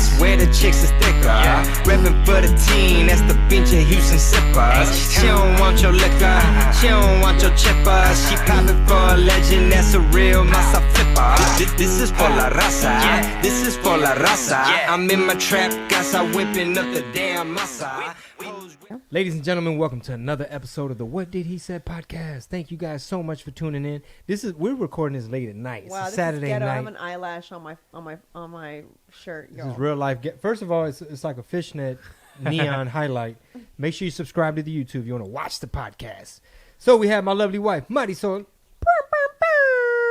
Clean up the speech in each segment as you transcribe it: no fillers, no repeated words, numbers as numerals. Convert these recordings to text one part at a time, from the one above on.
swear the chicks is thicker. Reppin' for the team, that's the pinche Houston sippers. She don't want your liquor, she don't want your chipper. She poppin' for a legend, that's a real masa flipper. This is for la raza, this is for la raza. I'm in my trap, casa whipping up the damn masa. Ladies and gentlemen, welcome to another episode of the What Did He Said podcast. Thank you guys so much for tuning in. We're recording this late at night. Wow, it's Saturday is ghetto. night. I have an eyelash on my shirt. This is real life. First of all, it's like a fishnet neon highlight. Make sure you subscribe to the YouTube if you want to watch the podcast. So we have my lovely wife, Marisol.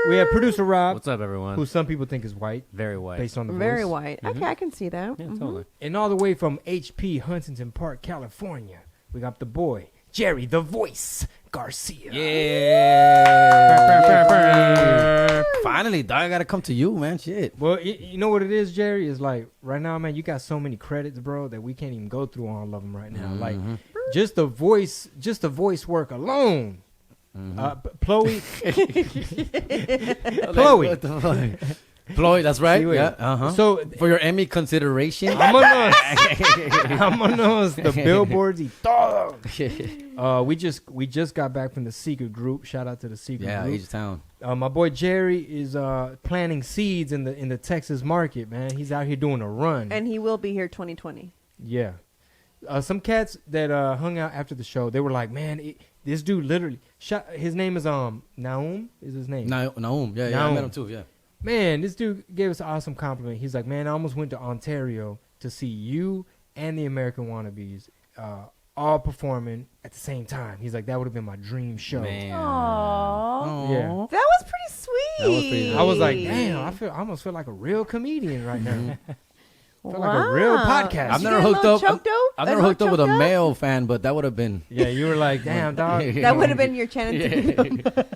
We have producer Rob. What's up, everyone? Who some people think is white. Very white. Based on the Very voice. white. Okay, I can see that. Yeah, totally. And all the way from HP Huntington Park, California, we got the boy, Jerry the Voice Garcia. Yeah. Finally, dog, I gotta come to you, man. Shit. Well, you know what it is, Jerry? Is like right now, man, you got so many credits, bro, that we can't even go through all of them right now. Like just the voice work alone. Chloe. Chloe. Chloe, that's right. Sí, Yeah. So for your Emmy consideration, vámonos the billboards y todo. We just got back from the Secret Group. Shout out to the Secret Group. H-Town. My boy Jerry is planting seeds in the Texas market, man. He's out here doing a run. And he will be here 2020. Yeah. Some cats that hung out after the show, they were like, man, this dude literally his name is Naum is his name. Naum. Yeah, I met him too. Yeah. Man, this dude gave us an awesome compliment. He's like, man, I almost went to Ontario to see you and the American Wannabes all performing at the same time. He's like, that would have been my dream show. Man. Aww. Yeah. That was pretty sweet. I was like, damn, I almost feel like a real comedian right now. I feel like a real podcast. I've You never get a hooked little up. choked up? I've never hooked up with a male fan, but that would have been. Yeah, you were like, damn, dog. That would have been your channel.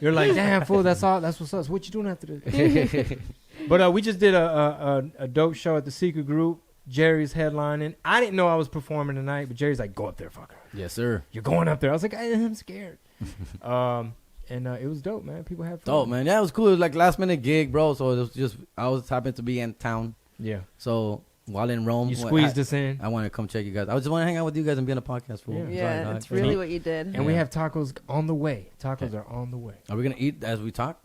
You're like, damn, fool, that's all. That's what's up. So what you doing after this? But we just did a dope show at the Secret Group. Jerry's headlining. I didn't know I was performing tonight, but Jerry's like, go up there, fucker. Yes, sir. You're going up there. I was like, I'm scared. And it was dope, man. People had fun. Dope, man. Yeah, it was cool. It was like last minute gig, bro. So it was just I was happened to be in town. Yeah. So while in Rome, You squeezed us in. I wanted to come check you guys. I just want to hang out with you guys and be on a podcast. Fool. Yeah. Yeah, it's really what you did. And we have tacos on the way. Tacos are on the way. Are we gonna eat as we talk?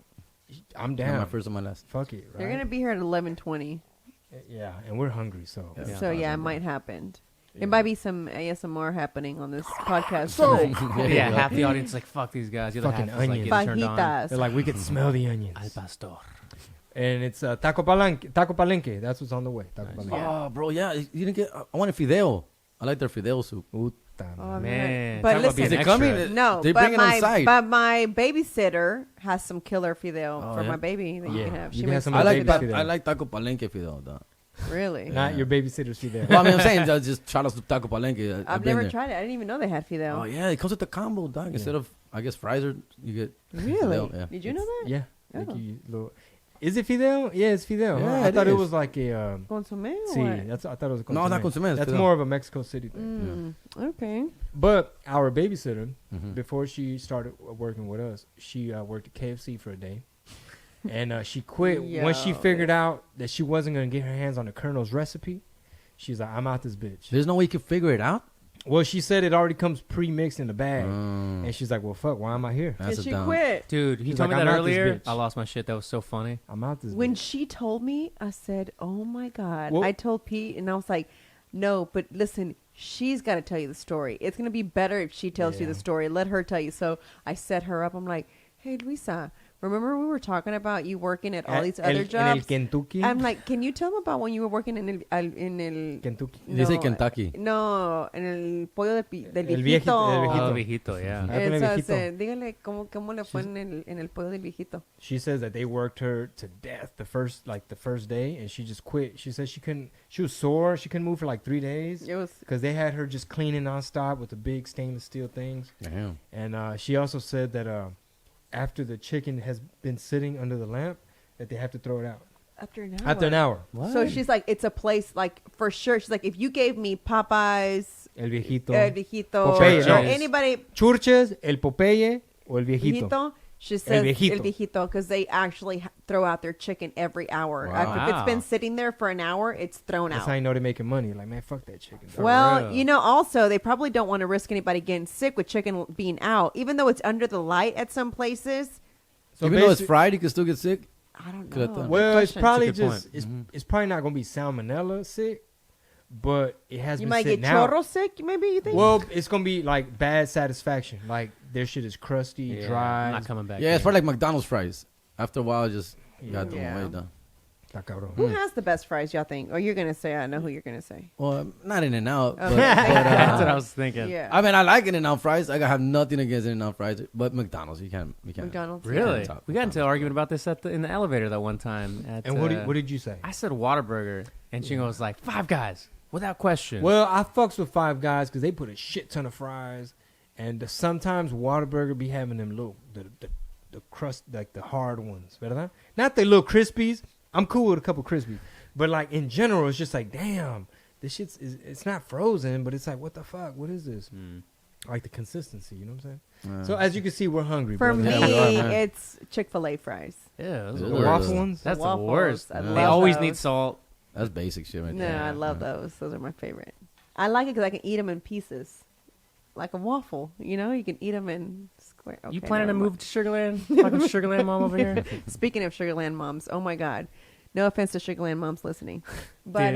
I'm Not down. my first and my last. Fuck it, right? They're going to be here at 11:20. Yeah, and we're hungry, so. Yeah. So, yeah, it might happen. It might be some ASMR happening on this podcast. So- tonight. Yeah, half the audience is like, fuck these guys. The other Fucking half is like, onions. getting turned on. Fajitas. They're like, we could smell the onions. Al pastor. And it's Taco Palenque. That's what's on the way. Taco Nice. Palenque. Oh, bro, yeah. You didn't get. I wanted fideo. I like their fideo soup. Puta Oh, Man. But talk about listen, being Is it extra. coming? No, They but bring it on my site. but my babysitter has some killer fideo Oh, for yeah? my baby that you Yeah. can have. You She can have makes some I of like the that. fideo. I like Taco Palenque fideo, though. really. Not your babysitter's fee there. Well, I mean, I'm saying just shout out to Taco Palenque. I've been never there. tried it. I didn't even know they had fideo. Oh yeah, it comes with the combo, dog. Instead of I guess fries, or you get Really? fideo, yeah. Did you know that? Yeah. Oh. They give you little. Is it fideo? Yeah, it's fideo. Yeah, I it thought it is. was like a. Consomme or See, what? I thought it was a No, not consommé, it's That's fideo. more of a Mexico City thing. Okay. But our babysitter, Mhm. before she started working with us, she worked at KFC for a day. And she quit once she Yo. figured out that she wasn't going to get her hands on the Colonel's recipe. She's like, I'm out this bitch. There's no way you can figure it out. Well, she said it already comes pre-mixed in the bag. Mm. And she's like, well, fuck, why am I here? That's Did a she dumb. quit? Dude, he She's told like, me I'm that out this earlier. bitch. I lost my shit. That was so funny. I'm out this When bitch. she told me, I said, "Oh my god!" Well- I told Pete, and I was like, "No, but listen, she's got to tell you the story. It's gonna be better if she tells you Yeah. the story. Let her tell you." So I set her up. I'm like, "Hey, Luisa, remember we were talking about you working at all these other En el jobs?" Kentucky. I'm like, "Can you tell me about when you were working in el Kentucky. They say Kentucky. No, en el pollo del El viejito. viejito. Oh, viejito, yeah. Ah, con el Entonces, viejito. dígale cómo le fue en el pollo del viejito. She says that they worked her to death the first day, and she just quit. She said she was sore. She couldn't move for like 3 days It was because they had her just cleaning nonstop with the big stainless steel things. Damn. And she also said that after the chicken has been sitting under the lamp, that they have to throw it out after an hour. after an hour. What? So she's like, it's a place, like, for sure. She's like, if you gave me Popeyes, El viejito. El Viejito, Popeye, or no. anybody, Churches, el Popeye, o el viejito. Viejito, She says El viejito. Viejito because they actually throw out their chicken every hour. Wow. If it's been sitting there for an hour, it's thrown That's out. how you know they're making money. Like, man, fuck that chicken. Well, real. you know, also, they probably don't want to risk anybody getting sick with chicken being out, even though it's under the light at some places. So Even though it's basi- fried, you can still get sick. I don't Good know. thought. Well, it's Question. probably That's a good just point. it's probably not gonna be salmonella sick, but it has You been might get sitting out. chorro sick, maybe, you think? Well, it's gonna be like bad satisfaction. Like their shit is crusty, Yeah, dry. I'm not coming back. Yeah, it's here. probably like McDonald's fries. After a while, just got them Yeah. away though. Está cabrón. Who has the best fries, y'all think? Or you're going to say, I know who you're going to say. Well, not In and Out, Oh. but That's what I was thinking. Yeah. I mean, I like In and Out fries. I have nothing against In and Out fries, but McDonald's, you can't. McDonald's. Really? Yeah. We got into an argument about this in the elevator that one time. At, And what did you say? I said Whataburger, and Chingo was like, Five Guys, without question. Well, I fucks with Five Guys because they put a shit ton of fries, and sometimes Whataburger be having them little the crust, like the hard ones, ¿verdad? Not the little crispies. I'm cool with a couple crispies, but like in general, it's just like, damn, this it's not frozen, but it's like, what the fuck? What is this? Like the consistency, you know what I'm saying? So as you can see, we're hungry. For brother. me, Yeah, we are, man. it's Chick-fil-A fries. yeah, those are The the the worst. waffle ones. That's Waffles, the worst. I Yeah. love They always those. need salt. That's basic shit right No, there. I love those. Those are my favorite. I like it because I can eat them in pieces. Like a waffle, you know? You can eat them in square. You Okay, planning to never move to Sugarland? Fucking Sugarland mom over here? mind. Speaking of Sugarland moms, oh my God. No offense to Sugarland moms listening. But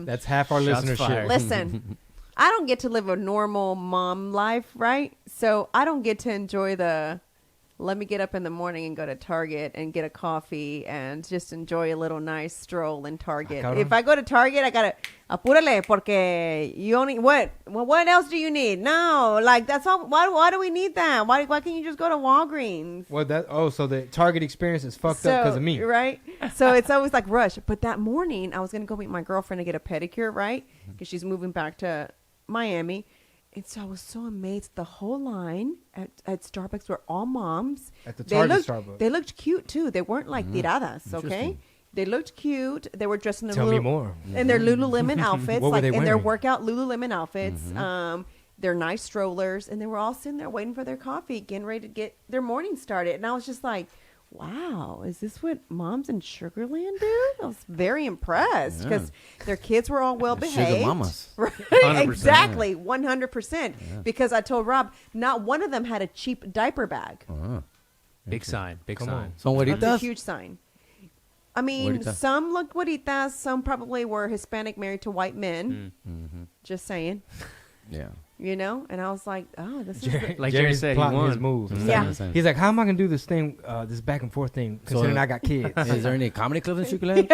That's half our Shots listenership. fired. listen, I don't get to live a normal mom life, right? So I don't get to enjoy let me get up in the morning and go to Target and get a coffee and just enjoy a little nice stroll in Target. cabrón. If I go to Target, I gotta apúrale porque you only what else do you need? No, like that's all. Why do we need that? Why can't you just go to Walgreens? Well, so the Target experience is fucked up because of me. Right? So it's always like rush. But that morning, I was going to go meet my girlfriend to get a pedicure, right? Because she's moving back to Miami. And so I was so amazed. The whole line at Starbucks were all moms. At the Target Starbucks. Starbucks. They looked cute, too. They weren't like tiradas, okay? Interesting. They looked cute. They were dressed in their Tell me more. in their Lululemon outfits, What were like they in their wearing? workout Lululemon outfits. Their nice strollers, and they were all sitting there waiting for their coffee, getting ready to get their morning started. And I was just like, "Wow, is this what moms in Sugarland do?" I was very impressed because their kids were all well behaved. Sugar mamas. Right, 100%. exactly, 100%. Because I told Rob, not one of them had a cheap diaper bag. Big sign. Big Come sign. on. So what he That's a does? huge sign. I mean, Güeritas. some looked güeritas, some probably were Hispanic married to white men. Just saying, Yeah. you know? And I was like, oh, this is... Jerry, Like Jerry Jerry's said, he plotting his won. moves. Yeah. He's like, how am I gonna do this thing, this back and forth thing, considering I got kids? Is there any comedy clubs in Sugarland?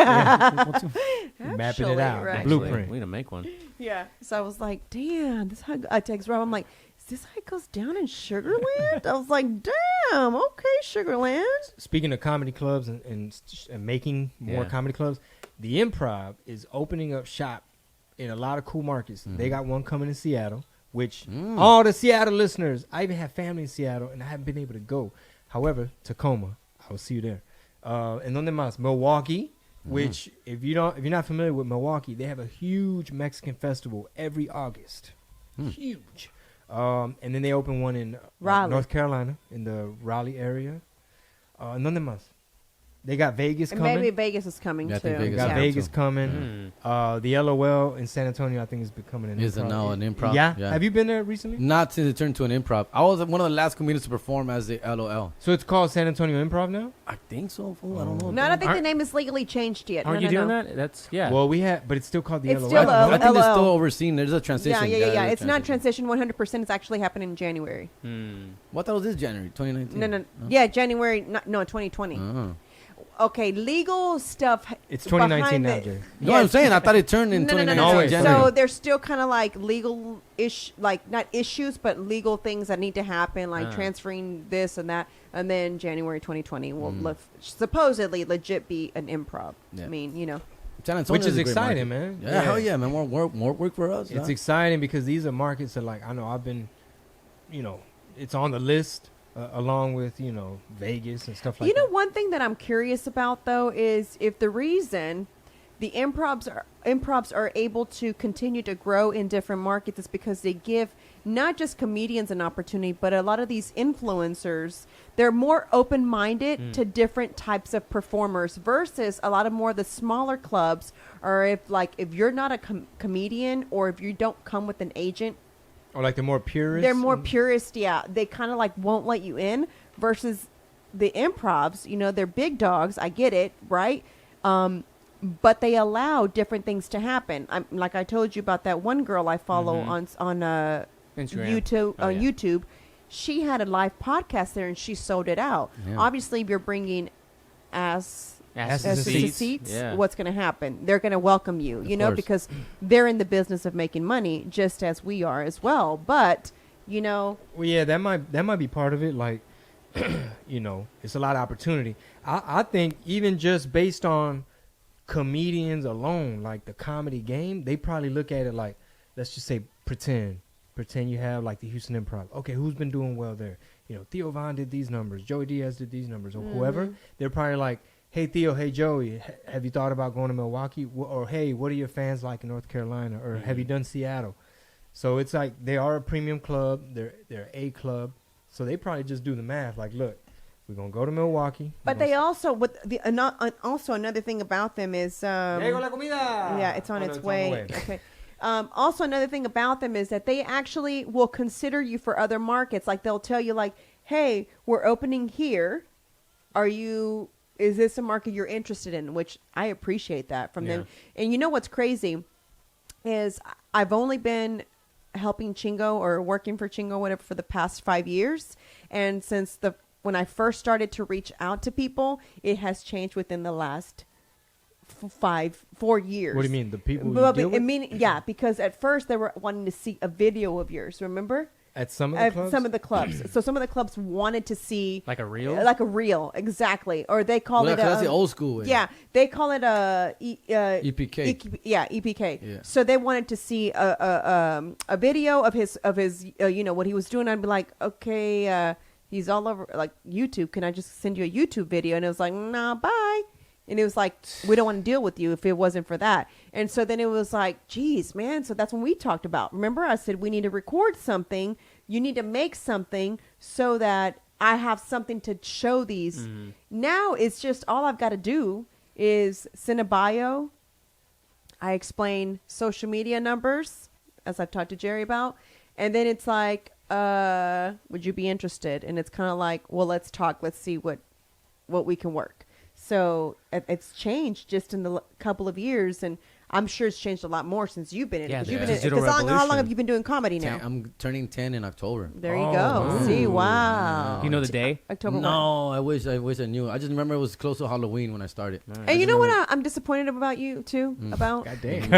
Mapping Actually, it out, right. the blueprint. We need to make one. Yeah. So I was like, damn, this how I text Rob. I'm like, is this how it goes down in Sugarland? I was like, damn, okay, Sugarland. Speaking of comedy clubs and making more Yeah. comedy clubs, the Improv is opening up shop in a lot of cool markets. They got one coming in Seattle, which all the Seattle listeners, I even have family in Seattle, and I haven't been able to go. However, Tacoma, I will see you there. And donde más? Milwaukee, which if you're not familiar with Milwaukee, they have a huge Mexican festival every August. Huge. And then they open one in Raleigh. North Carolina, in the Raleigh area. And donde más? They got Vegas And coming. maybe Vegas is coming Yeah, I too. think They Vegas got Yeah. Vegas coming. The LOL in San Antonio, I think, is becoming an Is improv. now an improv, Yeah? yeah. Have you been there recently? Not since it turned to an improv. I was one of the last comedians to perform as the LOL. So it's called San Antonio Improv now? I think so. Fool. I don't know. No, I don't think Aren't- the name is legally changed yet. Aren't no, you no, doing no. that? That's, yeah. Well, but it's still called the It's LOL. still I think it's LOL. still overseen. There's a transition. Yeah. there's a It's not transition 100%. It's actually happening in January. What that was this January 2019? No. Yeah, January. No, 2020. Okay, legal stuff. It's 2019 now, behind Jay. You know what I'm saying? I thought it turned in No. 2019 always. January. So there's still kind of like legal like not issues, but legal things that need to happen, like transferring this and that. And then January 2020 will supposedly legit be an improv. Yeah. I mean, you know. San Antonio Which is a great exciting, market. man. Yeah, hell yeah, man. More work for us. It's huh? exciting because these are markets that, like, I know I've been, it's on the list along with, Vegas and stuff like You know, that. one thing that I'm curious about though is if the reason the improvs are able to continue to grow in different markets is because they give not just comedians an opportunity, but a lot of these influencers, they're more open-minded to different types of performers versus a lot of more of the smaller clubs. Or if you're not a comedian, or if you don't come with an agent, Or like the more purist. they're more purist. Yeah, they kind of like won't let you in. Versus the improvs, you know, they're big dogs. I get it, right? But they allow different things to happen. Like I told you about that one girl I follow on Instagram. YouTube. Oh, yeah. YouTube, she had a live podcast there and she sold it out. Yeah. Obviously, if you're bringing Asses asses in to seats. seats, Yeah. what's going to happen? They're going to welcome you, you know, course. because they're in the business of making money, just as we are as well. But you know, Well, yeah, that might be part of it. Like, you know, it's a lot of opportunity. I think even just based on comedians alone, like the comedy game, they probably look at it like, let's just say, pretend you have like the Houston Improv. Okay, who's been doing well there? You know, Theo Von did these numbers, Joey Diaz did these numbers, or whoever. They're probably like, hey Theo, hey Joey, have you thought about going to Milwaukee? Or hey, what are your fans like in North Carolina? Or have you done Seattle? So it's like they are a premium club. They're a club. So they probably just do the math. Like, look, we're gonna go to Milwaukee. but they also also another thing about them is Llegó la comida. yeah, it's on Oh, no, its the way. Okay. Also, another thing about them is that they actually will consider you for other markets. Like they'll tell you, like, "Hey, we're opening here. Is this a market you're interested in?" Which I appreciate that from them. And you know what's crazy is I've only been helping Chingo or working for Chingo, whatever, for the past 5 years, and since when I first started to reach out to people, it has changed within the last 4 years. What do you mean? The people you Well, deal with? yeah, because at first they were wanting to see a video of yours, remember? At some of the clubs? Some of the clubs. So some of the clubs wanted to see Like a reel? like a reel, exactly, or they call Well, it that's the old school way. Yeah, they call it EPK. EPK. Yeah. So they wanted to see a video of his you know, what he was doing. I'd be like, okay, he's all over like YouTube. Can I just send you a YouTube video? And it was like, nah, bye. And it was like, we don't want to deal with you if it wasn't for that. And so then it was like, geez, man. So that's when we talked about. Remember, I said, we need to record something. You need to make something so that I have something to show these. Now it's just all I've got to do is send a bio. I explain social media numbers, as I've talked to Jerry about. And then it's like, would you be interested? And it's kind of like, well, let's talk. Let's see what we can work. So it's changed just in the couple of years, and I'm sure it's changed a lot more since you've been in Yeah, it. 'Cause the you've been in it. digital 'Cause how long revolution. have you been doing comedy now? I'm turning 10 in October. There you Oh, go. wow. See, wow. You know the day? October 1. No, I wish I knew. I just remember it was close to Halloween when I started. And you know what I'm disappointed about you too? About God damn.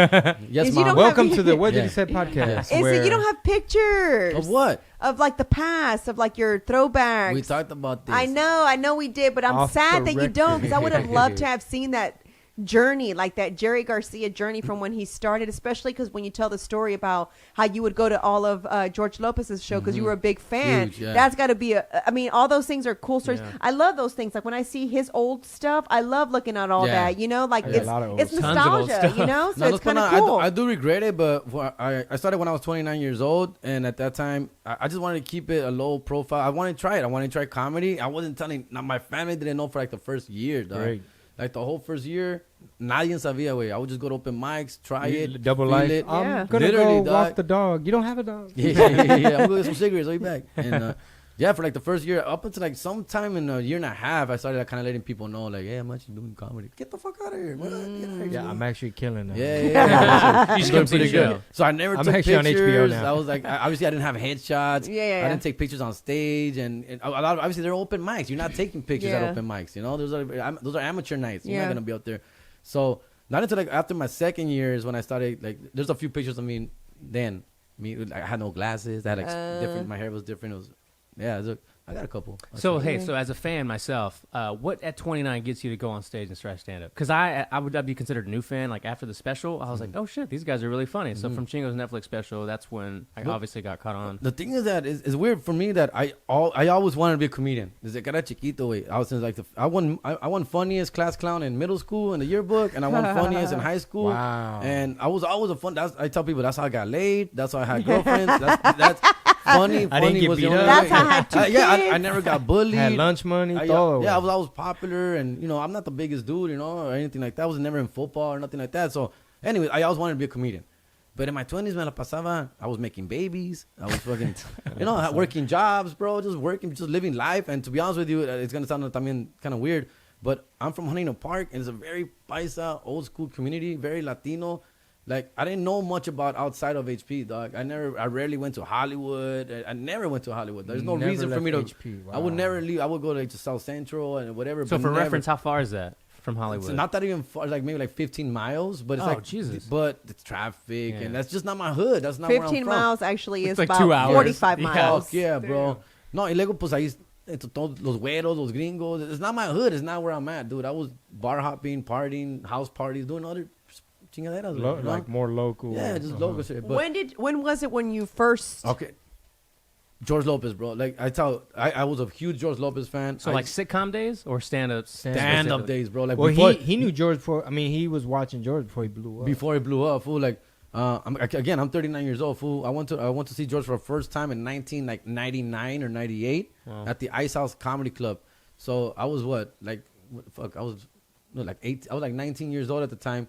Yes, Is you Mom. don't Welcome have- to the What Did Yeah. He Say podcast. is where that you don't have pictures Of what? of like the past, of like your throwbacks. We talked about this. I know we did, but I'm Off sad the that you don't, because I would have record. loved to have seen that journey, like that Jerry Garcia journey from when he started, especially because when you tell the story about how you would go to all of George Lopez's show because you were a big fan. Huge, yeah. That's got to be I mean, all those things are cool stories. Yeah. I love those things. Like when I see his old stuff, I love looking at all Yeah. that, you know, like I got a lot of old it's stuff. Tons of old nostalgia, you stuff. know, so No, it's kind of I cool. I do regret it, but I started when I was 29 years old, and at that time, I just wanted to keep it a low profile. I wanted to try it. I wanted to try comedy. I wasn't telling. Now my family didn't know for like the first year, dog. Great. Like the whole first year, nadie sabía, way. I would just go to open mics, try it, Double feel life. it. Yeah. I'm gonna Literally, go dog. walk the dog. You don't have a dog. Yeah. I'm gonna go get some cigarettes. I'll be back. And yeah, for like the first year, up until like sometime in a year and a half, I started like, kind of letting people know, like, hey, I'm actually doing comedy. Get the fuck out of here. What? Get out of here. Yeah, I'm actually killing them. Yeah. You just Doing come see the pretty good. show. So I never I'm took actually on pictures. HBO now. I was like, obviously I didn't have headshots. Yeah. I didn't take pictures on stage, and a lot of, obviously they're open mics. You're not taking pictures at Yeah. open mics. You know, those are amateur nights. You're Yeah. not gonna be out there. So not until like after my second year is when I started. Like, there's a few pictures of me then. I had no glasses. I had like different. My hair was different. It was, yeah. I got a couple. So hey, so as a fan myself, what at 29 gets you to go on stage and try stand up? Because I'd be considered a new fan. Like after the special, I was like, oh shit, these guys are really funny. So from Chingo's Netflix special, that's when I obviously got caught on. The thing is that it's weird for me that I always wanted to be a comedian. Desde que era chiquito, güey. I was like I won funniest class clown in middle school in the yearbook, and I won funniest in high school. Wow. And I was always a fun. I tell people that's how I got laid. That's how I had girlfriends. that's funny. I didn't Funny get was the beat only up. way. That's how I had 2 kids. I never got bullied. Had lunch money. I todo, was güey. always popular, and I'm not the biggest dude, or anything like that. I was never in football or nothing like that. So, anyway, I always wanted to be a comedian. But in my 20s, me la pasaba, I was making babies. I was fucking, working jobs, bro. Just working, just living life. And to be honest with you, it's gonna sound también kind of weird, but I'm from Huntington Park, and it's a very paisa, old school community, very Latino. Like, I didn't know much about outside of HP, dog. I rarely went to Hollywood. I never went to Hollywood. There's no Never reason for me to. left HP. Wow. I would never leave. I would go to South Central and whatever. So but for never. reference, how far is that from Hollywood? It's not that even far. Like maybe like 15 miles. But it's Oh, like Jesus. But it's traffic, Yeah. and that's just not my hood. That's not where I'm 15 from. miles actually It's is like about 2 hours. 45 Yeah. miles. Fuck yeah, bro. No, y luego pues ahí todos los güeros, los gringos. It's not my hood. It's not where I'm at, dude. I was bar hopping, partying, house parties, doing other chingaderas. Like more local. Yeah, just local shit. But When was it when you first? okay, George Lopez, bro. Like I was a huge George Lopez fan. So like sitcom days or stand-up? stand-up days, bro. Like Well, before, he knew George before. I mean, he was watching George before he blew up. before he blew up, fool. Like, I'm 39 years old, fool. I went to see George for the first time in 1999 or 98 Wow. at the Ice House Comedy Club. So I was I was like 8. I was like 19 years old at the time,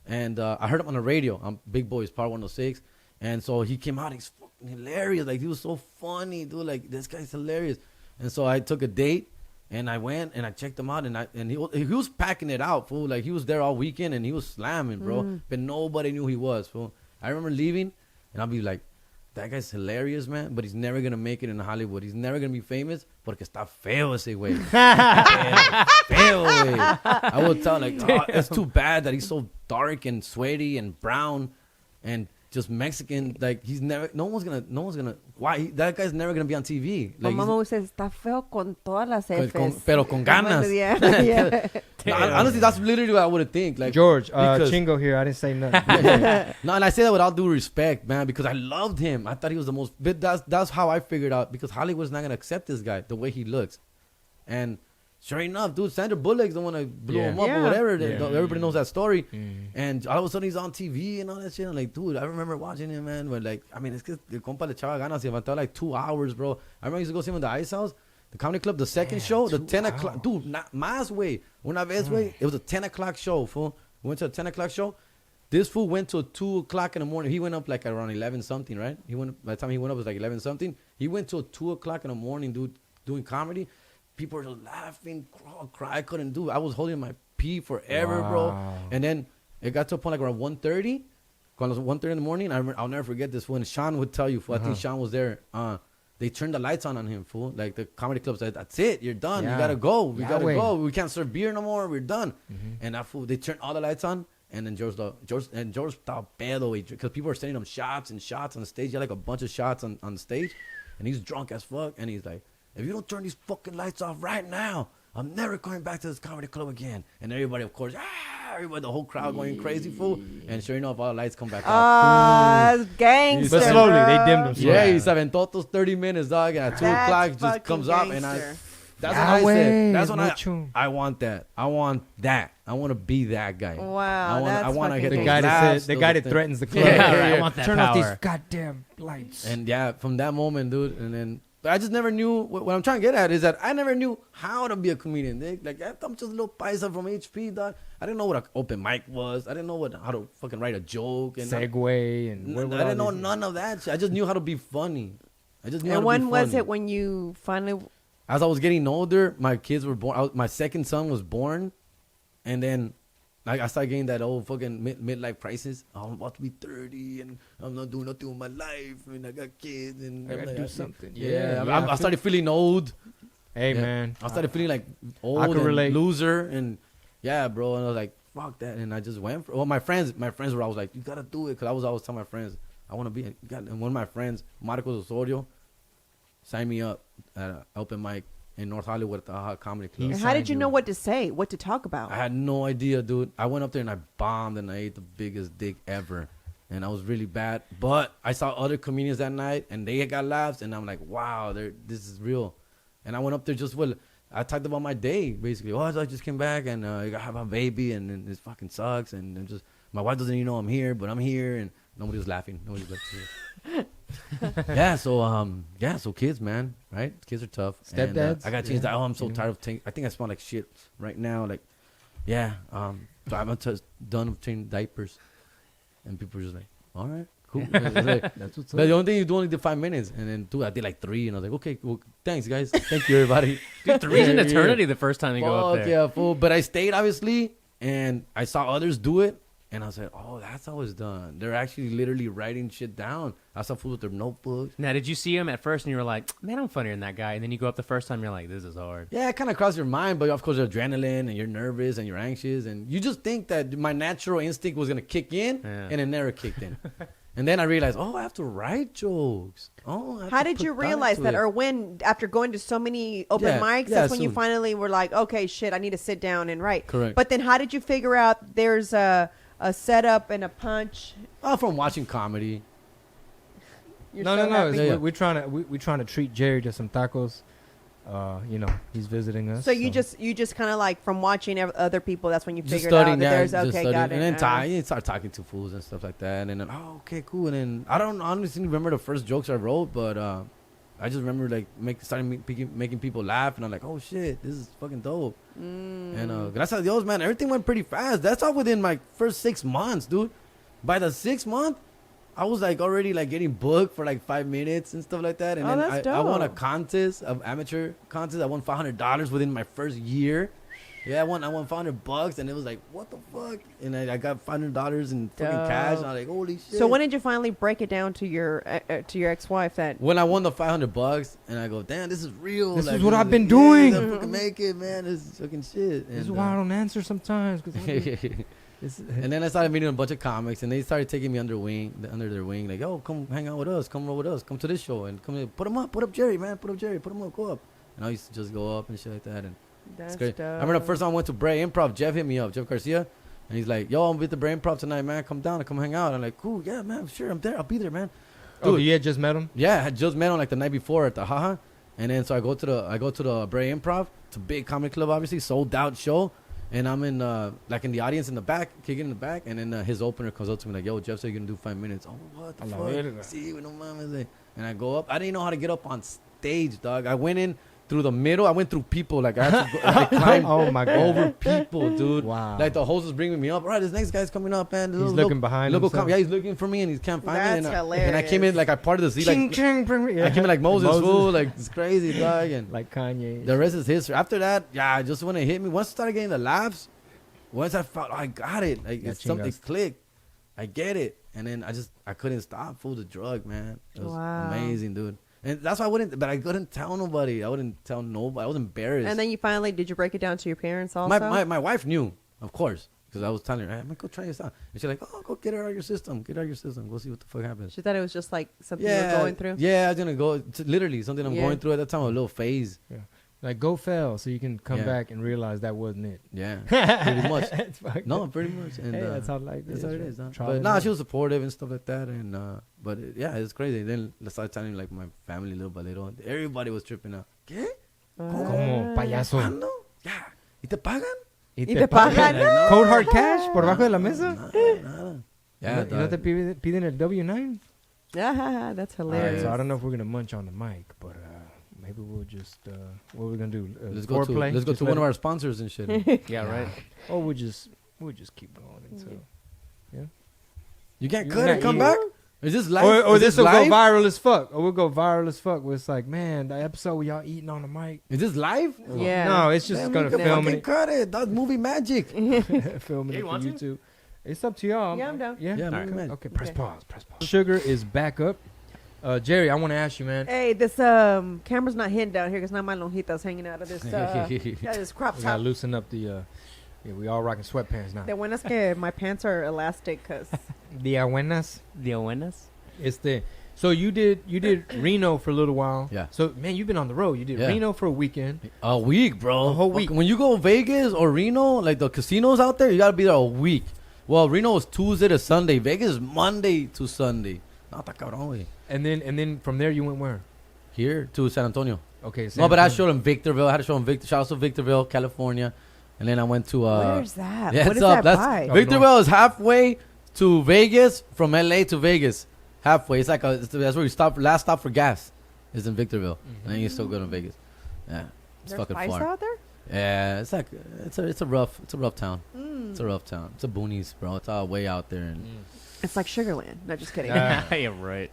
and I heard him on the radio on Big Boys Power 106, and so he came out. He's fucking hilarious. Like he was so funny, dude. Like this guy's hilarious. And so I took a date. And I went and I checked him out, and he was packing it out, fool. Like he was there all weekend and he was slamming, bro. But nobody knew he was, fool. I remember leaving, and I'll be like, that guy's hilarious, man. But he's never gonna make it in Hollywood. He's never gonna be famous porque está feo ese güey. Feo, güey. I would tell like, oh, it's too bad that he's so dark and sweaty and brown, and just Mexican. Like no one's gonna. Why that guy's never gonna be on TV? Like, My mama says está feo con todas las Fs. pero con ganas. Yeah. No, honestly, that's literally what I would think. Like George, because- Chingo here. I didn't say nothing. No, and I say that with all due respect, man, because I loved him. I thought he was the most. But that's how I figured out, because Hollywood's not gonna accept this guy the way he looks, and sure enough, dude, Sandra Bullock's the one that blew him up or whatever. Everybody knows that story. And all of a sudden he's on TV and all that shit. I'm like, dude, I remember watching him, man. But like, I mean, it's because the compa le echaba ganas. Se levantaba like 2 hours, bro. I remember I used to go see him in the Ice House, the comedy club, the second show, the 10 o'clock. Dude, not más, way. Una vez, way. It was a 10 o'clock show, fool. We went to a 10 o'clock show. This fool went to 2 o'clock in the morning. He went up like around 11 something, right? By the time he went up, it was like 11 something. He went to 2 o'clock in the morning, dude, doing comedy. People were just laughing, cry. I couldn't do it. I was holding my pee forever, bro. And then it got to a point like around 1:30. When it was 1:30 in the morning, I'll never forget this. When Sean would tell you, fool, I think Sean was there. They turned the lights on him, fool. Like the comedy club said, "That's it. You're done. You gotta go. We gotta go. We can't serve beer no more. We're done." And that fool, they turned all the lights on. And then George start pedo, because people were sending him shots and shots on the stage. He had like a bunch of shots on the stage, and he's drunk as fuck. And he's like, if you don't turn these fucking lights off right now, I'm never coming back to this comedy club again. And everybody, of course, everybody, the whole crowd going crazy, fool. And sure enough, all the lights come back off. Gangster. But slowly, bro. they dimmed him. Slowly. Yeah, he's having those 30 minutes, dog. And at 2 o'clock, just fucking comes up. And gangster. that's what I said. That's when Mucho. I want that. I want that. I want to be that guy. Wow, I want to fucking get The those guy that laughs, said, the those guy that things. threatens the club. Yeah, I want that Turn off these power. goddamn lights. And yeah, from that moment, dude, and then but I just never knew. What I'm trying to get at is that I never knew how to be a comedian. Like I'm just a little paisa from HP, dog. I didn't know what an open mic was. I didn't know how to fucking write a joke and Segue and I didn't know none of that shit. I just knew how to be funny. I just knew how And to when be was funny. it when you finally? As I was getting older, my kids were born. My second son was born, and then I started getting that old fucking midlife crisis. I'm about to be 30, and I'm not doing nothing with my life, and I got kids, and I I'm gotta like, do something. Yeah, Yeah, I started feeling old. Hey, Yeah. man. I started feeling like old I could and relate. loser, and yeah, bro. And I was like, fuck that, and I just went for. Well, my friends were always like, you gotta do it, because I was always telling my friends, I want to be. And one of my friends, Marcos Osorio, signed me up at an open mic in North Hollywood at the Hot Comedy Club. And how did you know what to say, what to talk about? I had no idea, dude. I went up there and I bombed and I ate the biggest dick ever. And I was really bad. But I saw other comedians that night and they got laughs. And I'm like, wow, this is real. And I went up there I talked about my day, basically. Oh, I just came back and I have a baby and this fucking sucks. And just my wife doesn't even know I'm here, but I'm here. And nobody was laughing. Nobody was so kids, man, right? Kids are tough. Stepdads. And, I got changed. Oh, I'm so tired of I think I smell like shit right now. Like, yeah. So I'm done with changing diapers. And people were just like, all right, cool. Like, That's what's but the only thing you do only did 5 minutes. And then, dude, I did like 3. And I was like, okay, well, thanks, guys. Thank you, everybody. Dude, 3's an eternity the first time you go up there. Yeah, fool. But I stayed, obviously. And I saw others do it. And I was like, oh, that's how it's done. They're actually literally writing shit down. I saw fools with their notebooks. Now, did you see him at first and you were like, man, I'm funnier than that guy? And then you go up the first time, you're like, this is hard. Yeah, it kind of crossed your mind. But, of course, there's adrenaline and you're nervous and you're anxious. And you just think that my natural instinct was going to kick in. Yeah. And it never kicked in. And then I realized, I have to write jokes. How did you realize that? Or when, after going to so many open mics, that's when you finally were like, okay, shit, I need to sit down and write. Correct. But then how did you figure out there's a setup and a punch? From watching comedy. You're No. so happy. It's- We're trying to treat Jerry to some tacos. He's visiting us. So you just kind of like from watching other people, that's when you Just figured out studying, that there's just okay, studying. got it. And then you start talking to fools and stuff like that. And then, okay, cool. And then I don't honestly remember the first jokes I wrote, but I just remember like making people laugh. And I'm like, oh shit, this is fucking dope. And gracias a Dios, man, everything went pretty fast. That's all within my first 6 months, dude. By the 6th month, I was like already like getting booked for like 5 minutes and stuff like that. And then that's I won a dope. contest, an amateur contest. I won $500 within my first year. Yeah, I won $500 and it was like, what the fuck? And I got $500 in fucking cash. And I was like, holy shit. So when did you finally break it down to your ex-wife that? When I won the $500 and I go, damn, this is real. This like, is what I've been yeah, doing. I fucking make it, man. This is fucking shit. This is why I don't answer sometimes. 'Cause And then I started meeting a bunch of comics, and they started taking me under their wing, like, "Oh, come hang out with us, come roll with us, come to this show, and come put up Jerry, man, put him up, go up." And I used to just go up and shit like that, and That's it's great. dope. I remember the first time I went to Bray Improv, Jeff hit me up, Jeff Garcia, and he's like, "Yo, I'm with the Bray Improv tonight, man. Come down and come hang out." I'm like, "Cool, yeah, man, sure, I'm there, I'll be there, man." Oh, Dude. you had just met him? Yeah, I had just met him like the night before at the Haha, and then so I go to the Bray Improv. It's a big comedy club, obviously, sold out show. And I'm in the audience in the back, kicking in the back, and then his opener comes up to me like, "Yo, Jeff said you're gonna do 5 minutes." Oh, what the fuck? See, no mames. And I go up. I didn't know how to get up on stage, dog. I went in through the middle. I went through people. Like I had to go, climb Oh my god. over people, dude. Wow. Like the host was bringing me up. All right, this next guy's coming up, man. He's looking behind Local himself. yeah, he's looking for me, and he can't find me. That's And I came in like I parted the seat. Like, bring me. I came in like Moses, fool. Like it's crazy, dog. And Like Kanye. the rest is history. After that, yeah, just when it hit me, once I started getting the laughs, once I felt I got it, like Yeah, it's something Chingos. clicked. I get it, and then I couldn't stop. Fool, the drug, man. It was Wow. amazing, dude. And that's why I couldn't tell nobody. I wouldn't tell nobody. I was embarrassed. And then did you break it down to your parents also? my wife knew, of course, because I was telling her, "Hey, I'm gonna go try this out." And she's like, "Oh, go get it out of your system. Get it out of your system. Go see what the fuck happens." She thought it was just like something you were going through? Yeah, I was gonna go. It's literally something I'm Yeah. going through at that time. A little phase. Like go fail so you can come Yeah. back and realize that wasn't it. Yeah, pretty much. It's fucked No, up. pretty much. And Hey, that's how life that's is. how it right? is. Huh? Trial But and nah, error. she was supportive and stuff like that. And yeah, it's crazy. Then I started telling like my family little by little. Everybody was tripping out. ¿Qué? Como payaso. ¿Cuándo? Ya. ¿Y te pagan? Y te pagan, No. Cold hard cash por bajo de la mesa. Nada. Yeah, Yeah, ¿Y no te piden el W9? Yeah, that's All right, hilarious. so I don't know if we're gonna munch on the mic, but maybe we'll just what are we gonna do? let's go to foreplay? Just one let of it- our sponsors and shit. Yeah, right. Or we'll just keep going until. You can't You're cut not it. Come eating. back. Is this live? Or Is this will go live? viral as fuck. Or we'll go viral as fuck. Where it's like, man, the episode where y'all eating on the mic. Is this live? Yeah. No, it's just Man, gonna we can film fucking it, cut it. That's movie magic. filming You it for want to? YouTube. It's up to y'all. Yeah, I'm down. Yeah, Yeah, okay. movie magic. Okay, press Okay. pause. Sugar is back up. Jerry, I want to ask you, man. Hey, this camera's not hidden down here because now my lonjitas hanging out of this this crop We gotta top. loosen up the. We all rocking sweatpants now. The buenas que my pants are elastic because Dia buenas. The Owenas? So you did Reno for a little while. Yeah. So man, you've been on the road. You did Reno for a weekend. A week, bro. A whole week. When you go Vegas or Reno, like the casinos out there, you gotta be there a week. Well, Reno is Tuesday to Sunday. Vegas is Monday to Sunday. Not that cabrón, güey. And then from there you went where? Here to San Antonio. Okay. No, but I showed him Victorville. I had to show him shout out to Victorville, California. And then I went to Where's that? yeah, What it's is up. that That's by? Victorville is halfway to Vegas from LA to Vegas. Halfway. It's like that's where you stop. Last stop for gas is in Victorville, and then you still go to Vegas. Yeah, it's There's fucking fights far. out there? Yeah, it's like it's a rough town. It's a rough town. It's a boonies, bro. It's all way out there. And It's like Sugarland. No, just kidding. Yeah, right.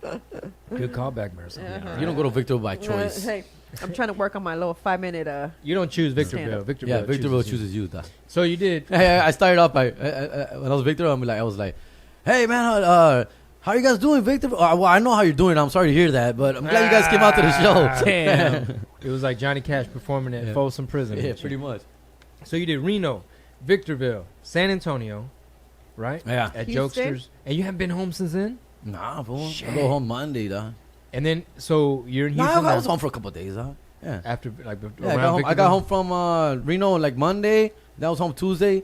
Good callback, Marcel. Uh-huh. you don't go to Victorville by choice. Hey, I'm trying to work on my little 5-minute. You don't choose Victorville. Stand-up. Victorville. Yeah, Victorville chooses chooses you. Dog. So you did. I started off by when I was Victorville. I was like, "Hey man, how you guys doing, Victorville? Well, I know how you're doing. I'm sorry to hear that, but I'm glad you guys came out to the show." Damn. It was like Johnny Cash performing at Yeah. Folsom Prison. Yeah, pretty much. So you did Reno, Victorville, San Antonio, right? Yeah. At Houston? Jokesters. And you haven't been home since then? Nah, fool. Shit. I go home Monday, dog. And then, so you're in Nah, Houston I was now? home for a couple of days, dog. Yeah. After, like, Yeah, I around got, home, I got Victorville? home from Reno like Monday. Then I was home Tuesday,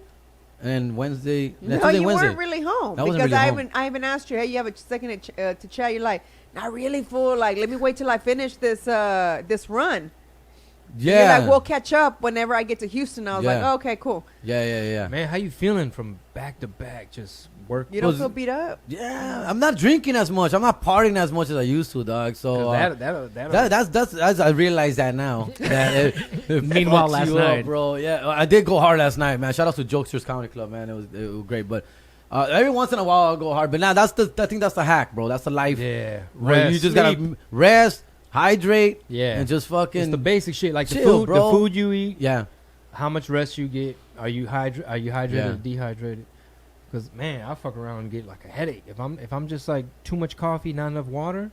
and Wednesday. No, Tuesday, you Wednesday. weren't really home I wasn't because really home. I even asked you, hey, you have a second to chat? You're like, not really, fool. Like, let me wait till I finish this this run. Yeah. You're like, we'll catch up whenever I get to Houston. I was like, Yeah. oh, okay, cool. Yeah. Man, how you feeling from back to back? Just work. You don't Was- feel beat up? Yeah, I'm not drinking as much. I'm not partying as much as I used to, dog. So 'Cause that's I realize that now. That it Meanwhile, fucks last you up, night. bro. Yeah, I did go hard last night, man. Shout out to Jokesters Comedy Club, man. It was great, but every once in a while I'll go hard. But now I think that's the hack, bro. That's the life. yeah. Where you just gotta rest, hydrate, Yeah. and just fucking It's the basic shit, like chill, the bro. food you eat, yeah. how much rest you get. Are you hydrated Yeah. or dehydrated? Because man, I fuck around and get like a headache if I'm just like too much coffee, not enough water.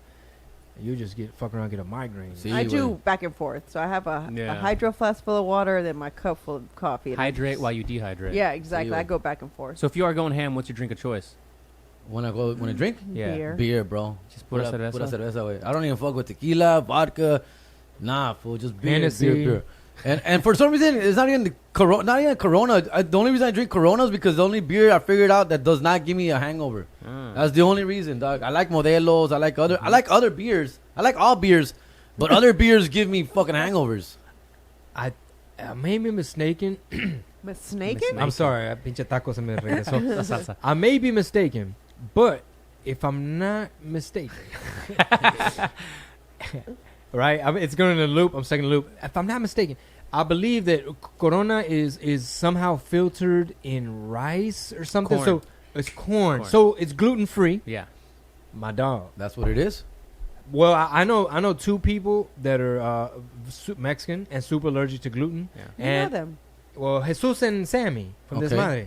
You just fuck around and get a migraine. See, I do when- back and forth. So I have a Yeah. hydro flask full of water, then my cup full of coffee. and Hydrate while you dehydrate. Yeah, exactly. See, I go back and forth. So if you are going ham, what's your drink of choice? when I drink Yeah. beer, bro. Just pura cerveza? Pura cerveza, güey. I don't even fuck with tequila, vodka. Nah, fool, just beer, Hennessy. beer. And for some reason, it's not even Corona. The only reason I drink Corona is because the only beer I figured out that does not give me a hangover. That's the only reason, dog. I like Modelos. I like other beers. I like all beers, but other beers give me fucking hangovers. I may be mistaken. Mistaken? I'm sorry, pinche taco se me regresó. La salsa. I may be mistaken, but if I'm not mistaken, right? It's going in a loop. I'm stuck in a loop. If I'm not mistaken, I believe that Corona is somehow filtered in rice or something. Corn. So it's corn. Corn. So it's gluten free. Yeah. My dog. That's what it is. Well, I know two people that are Mexican and super allergic to gluten. Yeah. You know And them. well, Jesus and Sammy from Okay. Desmadre.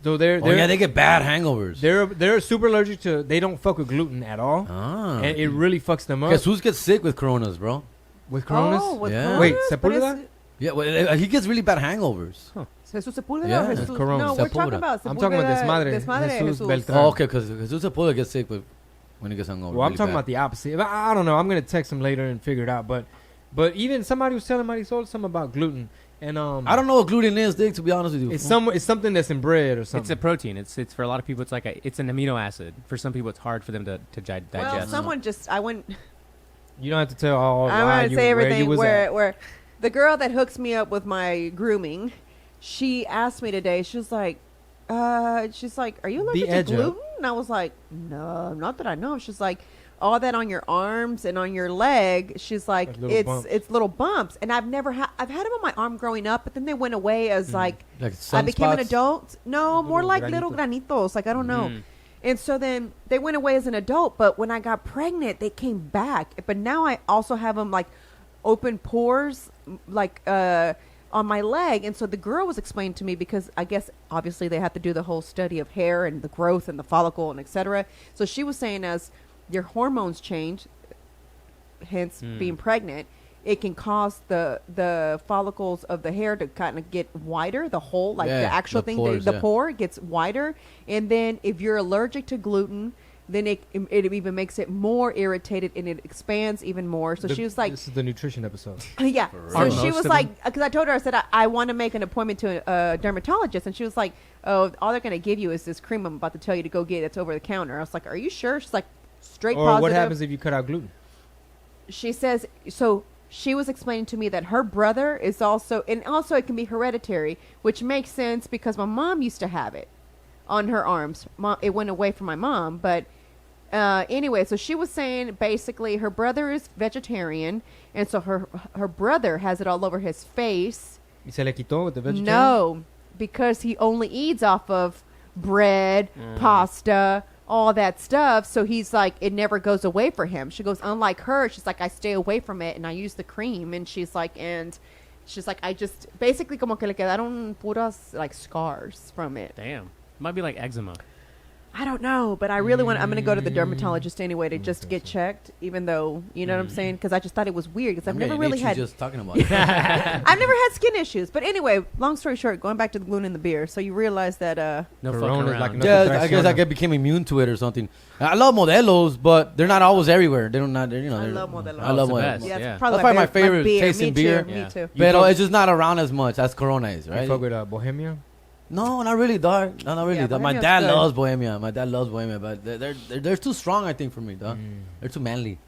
So they're Oh yeah, they get bad hangovers. they're super allergic to. They don't fuck with gluten at all, Ah. and it really fucks them up Jesus gets sick with Coronas, bro. with Coronas. Oh, with Yeah. Coronas? Wait, But Sepúlveda? it's- Yeah, well, he gets really bad hangovers. Jesus Sepúlveda Yeah, or it's Jesus? Corona. No, we're Sepúlveda. talking about I'm talking about Sepúlveda, Desmadre. Jesus Beltrán. Oh, okay, because Jesus Sepúlveda gets sick when he gets hungover. Well, I'm really talking bad. about the opposite. But I don't know. I'm gonna text him later and figure it out. But even somebody was telling Marisol something about gluten, and I don't know what gluten is, Dick. To be honest with you, It's something that's in bread or something. It's a protein. It's for a lot of people. It's it's an amino acid. For some people, it's hard for them to digest. Well, someone just, I went, You don't have to tell all. I'm why going to you, say where you everything was at. where the girl that hooks me up with my grooming, she asked me today, are you allergic to edge up. gluten? And I was like, no, not that I know. She's like, all that on your arms and on your leg. She's like, Like little bumps. it's little bumps. And I've had them on my arm growing up, but then they went away as like I became an sunspots? adult. No, more Little like granitos. little granitos. Like, I don't know. Mm. And so then they went away as an adult, but when I got pregnant, they came back. But now I also have them like open pores, like on my leg. And so the girl was explaining to me, because I guess obviously they have to do the whole study of hair and the growth and the follicle and etc. So she was saying as your hormones change, hence being pregnant, it can cause the follicles of the hair to kind of get wider, the hole, like Yeah, the actual the thing, pores, the yeah. pore gets wider. And then if you're allergic to gluten, then it even makes it more irritated and it expands even more. So she was like, "This is the nutrition episode." yeah. So Aren't she most was of like, because I told her, I said, I want to make an appointment to a dermatologist, and she was like, oh, all they're going to give you is this cream I'm about to tell you to go get. It's over the counter. I was like, are you sure? She's like, straight Or positive. what happens if you cut out gluten? She says, so she was explaining to me that her brother is also, and also it can be hereditary, which makes sense because my mom used to have it on her arms. It went away from my mom, but anyway, so she was saying basically her brother is vegetarian, and so her brother has it all over his face. ¿Y se le quitó with the vegetarian? No, because he only eats off of bread, pasta, all that stuff. So he's like, it never goes away for him. She goes, unlike her, she's like, I stay away from it and I use the cream. And she's like, I just basically como que le quedaron puras like scars from it. Damn. It might be like eczema. I don't know, but I really I'm going to go to the dermatologist anyway to just get checked, even though, you know what I'm saying? Because I just thought it was weird because I've never really had. Just talking about it. I've never had skin issues. But anyway, long story short, going back to the gluten in the beer. So you realize that. No Corona fucking is around. like Yeah, I guess I became immune to it or something. I love Modelos, but they're not always everywhere. They don't not. You know. I they're- love Modelos. I love Oh, it's the Modelos. best. Yeah, Yeah. it's probably That's probably my favorite beer. taste in Me beer. Too, Yeah. me too. But it's just not around as much as Corona is, You right? fuck with Bohemia? No, not really, dog. No, not really. Yeah, dog. My Bohemia's dad good. loves Bohemia. My dad loves Bohemia, but they're too strong, I think, for me, dog. They're too manly.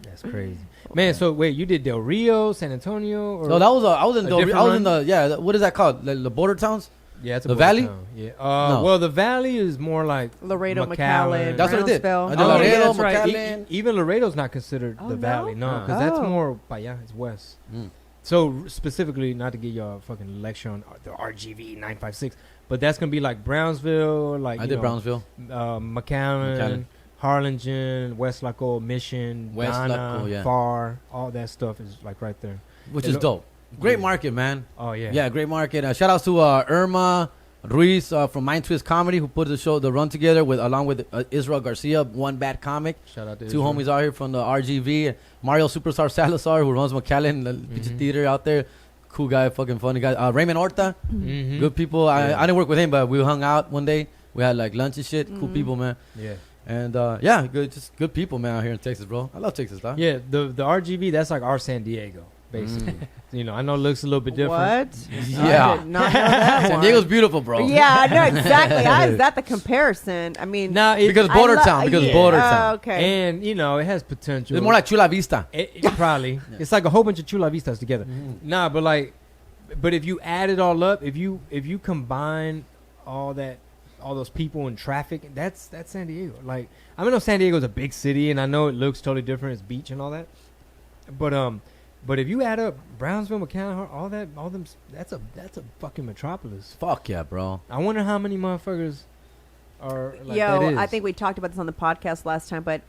That's crazy. Man, so wait, you did Del Rio, San Antonio? Or No, that was I was in A the different I was in run? the what is that called? The border towns. yeah, it's a the border Valley? town. Yeah. No. Well, the Valley is more like Laredo, McAllen. McAllen, That's what I did. Brownsville. I did Oh, Laredo, yeah, that's right. McAllen. Even Laredo's not considered Oh, the no? Valley, no, Oh. because that's Oh. more by it's west. Mm. So specifically, not to give y'all a fucking lecture on the RGV 956, but that's gonna be like Brownsville, like I you did know, Brownsville. McAllen, Harlingen, West Laco, Mission, West Ghana, Laco, yeah. Far, all that stuff is like right there. Which It is look- dope. Great Yeah. market, man. Oh yeah, Yeah, great market. Shout outs to Irma Ruiz from Mind Twist Comedy, who put the run together along with Israel Garcia, one bad comic. Shout out to Two Israel. homies out here from the RGV. Mario Superstar Salazar, who runs McAllen, the Mhm. theater out there. Cool guy, fucking funny guy. Raymond Horta, Mhm. good people. Yeah. I didn't work with him, but we hung out one day. We had like lunch and shit. Cool people, man. Yeah, And yeah, just good people, man, out here in Texas, bro. I love Texas, dog. yeah. The RGV, that's like our San Diego, basically. You know, I know it looks a little bit different. What? Yeah. I did not know that San one. Diego's beautiful, bro. Yeah, I know exactly. How is that the comparison? I mean, Now, Because I border lo- town. Because yeah. border Oh, town. okay. and you know, it has potential. It's more like Chula Vista. It probably. It's like a whole bunch of Chula Vistas together. Nah, but if you add it all up, if you combine all those people and traffic, that's San Diego. Like, I know San Diego's a big city, and I know it looks totally different. It's beach and all that. But if you add up Brownsville, McAllen, all them, that's a fucking metropolis. Fuck yeah, bro. I wonder how many motherfuckers are like Yo, that is. I think we talked about this on the podcast last time, but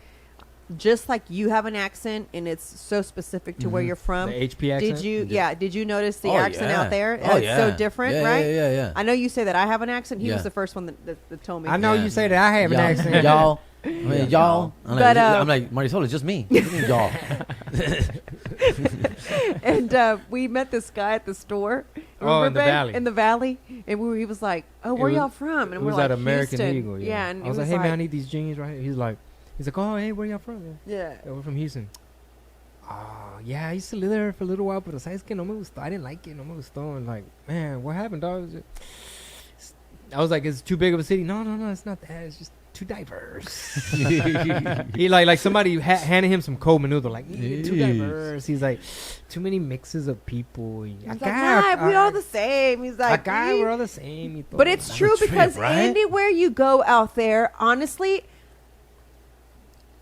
just like you have an accent and it's so specific to where you're from. the HP accent. Did you notice the Oh, accent yeah. out there? Oh, It's yeah. so different, Yeah, right? Yeah. I know you say that I have an accent. He Yeah. was the first one that told me. I know Yeah. you say that I have an Y'all. accent. Y'all. I mean, y'all. But, I'm like, Marisol, it's just me. What do you mean, y'all. And we met this guy at the store. Oh, in Remember, the babe? Valley. In the valley. And he was like, oh, where was- y'all from? And It we're was like, at American Houston. Eagle. Yeah, and I was it like, hey man, I need these jeans right here. He's like, oh hey, where y'all from? yeah. Yeah, we're from Houston. Yeah, I used to live there for a little while, but sabes que no me gustó. I didn't like it. No me gustó. And like, man, what happened, dog? I was like, it's too big of a city. No, it's not that. It's just too diverse. He like somebody handed him some cold menudo, like too Jeez. diverse. He's like, too many mixes of people. He's like, yeah, we all the same. He's like, Acá we're all the same. y todo. but it's That's true a trip, because right? anywhere you go out there, honestly,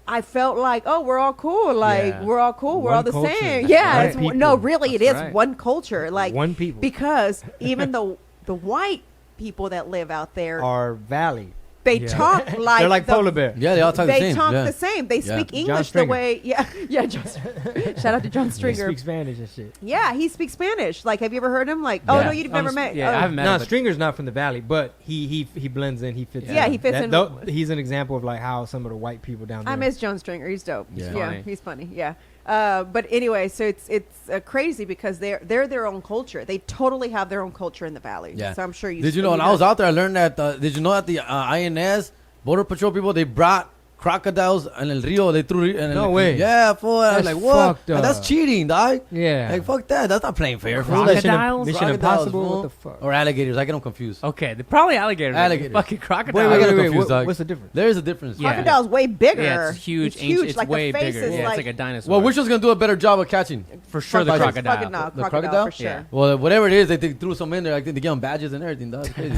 I felt like, oh, we're all cool. Like, Yeah. we're all cool. We're One all the culture. same. Yeah. Right. It's, People. no, really, it is That's right. one culture. Like, one people because even the white people that live out there, are valley. they Yeah. talk like They're like the, polar bear. Yeah, they all talk the They same. talk yeah. the same. They Yeah. speak John English the Stringer. way. Yeah. Shout out to John They Stringer. speak Spanish and shit. Yeah, he speaks Spanish. Like, have you ever heard him? Like, oh Yeah. no, you've never met. Yeah, oh. I haven't met No, him. but- Stringer's not from the valley, but he blends in. He fits. Yeah, in. he fits in. He's an example of like how some of the white people down there. I miss John Stringer. He's dope. Yeah. Yeah, Funny. he's funny. Yeah. But anyway, so it's crazy because they're their own culture. They totally have their own culture in the valley. Yeah. So I'm sure you. Did you know when I was out there, I learned that. Did you know that the INS Border Patrol people, they brought crocodiles in El Rio. They threw. No way. Yeah, fool. I was That's like, what? fucked And that's up. cheating, dog. Yeah. Like, fuck that. That's not playing fair. fool. Crocodiles? Mission Crocodiles, Impossible. fool. What the fuck? Or alligators. I get them confused. Okay, they're probably alligators. Alligators. Fucking Wait, crocodiles. I wait, get wait, confused, wait. dog. What's the difference? There is a difference. Yeah. Crocodile's way bigger. Yeah, it's huge. It's huge. It's Like way the face bigger. is Yeah, like, it's like a dinosaur. Well, which one's gonna do a better job of catching? for sure the Crocodiles. crocodile. Crocodile, The crocodile crocodile? for sure. Yeah. Well, whatever it is, they threw some in there. I think they get them badges and everything, dog. It's crazy.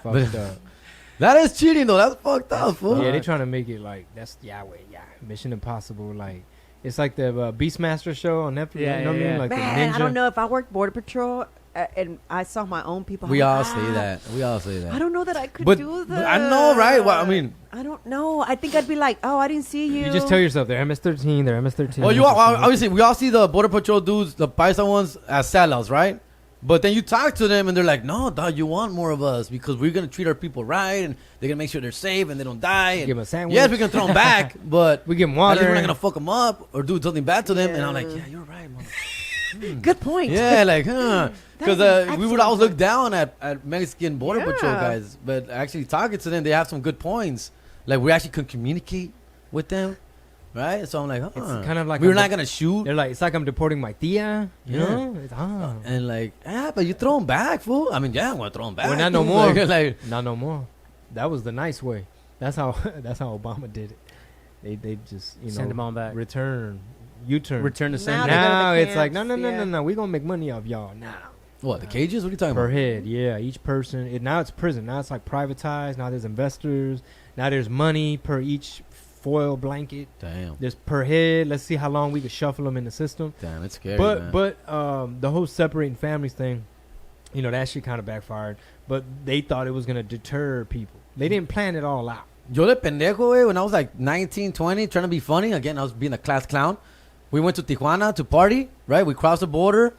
Fucked up. That is cheating, though. That's fucked up, fool. Yeah, they're trying to make it like that's Yahweh. Yeah, Mission Impossible. Like it's like the Beastmaster show on Netflix. Yeah, you know what I yeah, mean? Like Man, the ninja. I don't know if I worked Border Patrol and I saw my own people. We I'm all like, say that. We all say that. I don't know that I could But- do but that. I know, right? Well, I mean- I don't know. I think I'd be like, oh, I didn't see you. You just tell yourself they're MS-13. They're MS-13. Well, you all, obviously we all see the Border Patrol dudes, the Paisa ones, as sellouts, right? But then you talk to them and they're like, "No, dog, you want more of us because we're gonna treat our people right and they're gonna make sure they're safe and they don't die." And Give 'em a sandwich. yes, we can throw them back, but We give 'em at least water. we're not gonna fuck them up or do something bad to them. And I'm like, Yeah. "Yeah, you're right, man." Good point. Yeah, like, huh? Because That is an we would excellent always look point. down at Mexican Border Patrol Yeah. guys, but actually talking to them, they have some good points. Like we actually can communicate with them, right? So I'm like, It's kind of like we're I'm not de- gonna shoot. They're like, it's like I'm deporting my tia. You Yeah. know? It's, And like, yeah, but you throw them back, fool. I mean, yeah, I'm gonna throw them back. Well, not no more. like, Not no more. That was the nice way. That's how that's how Obama did it. They just Send them on back. return, U-turn. Return to Now sender. they go to Now the it's like camps, no. yeah. We gonna make money off y'all now. what, the cages? What are you talking Per about? head, yeah. Each person. Now it's prison. Now it's like privatized. Now there's investors. Now there's money per each foil blanket. Damn, There's per head. Let's see how long we can shuffle them in the system. damn, it's scary, But man. the whole separating families thing, you know, that shit kind of backfired. But they thought it was gonna deter people. They didn't plan it all out. Yo de pendejo, güey, when I was like 19, 20, trying to be funny. Again, I was being a class clown. We went to Tijuana to party, right? We crossed the border.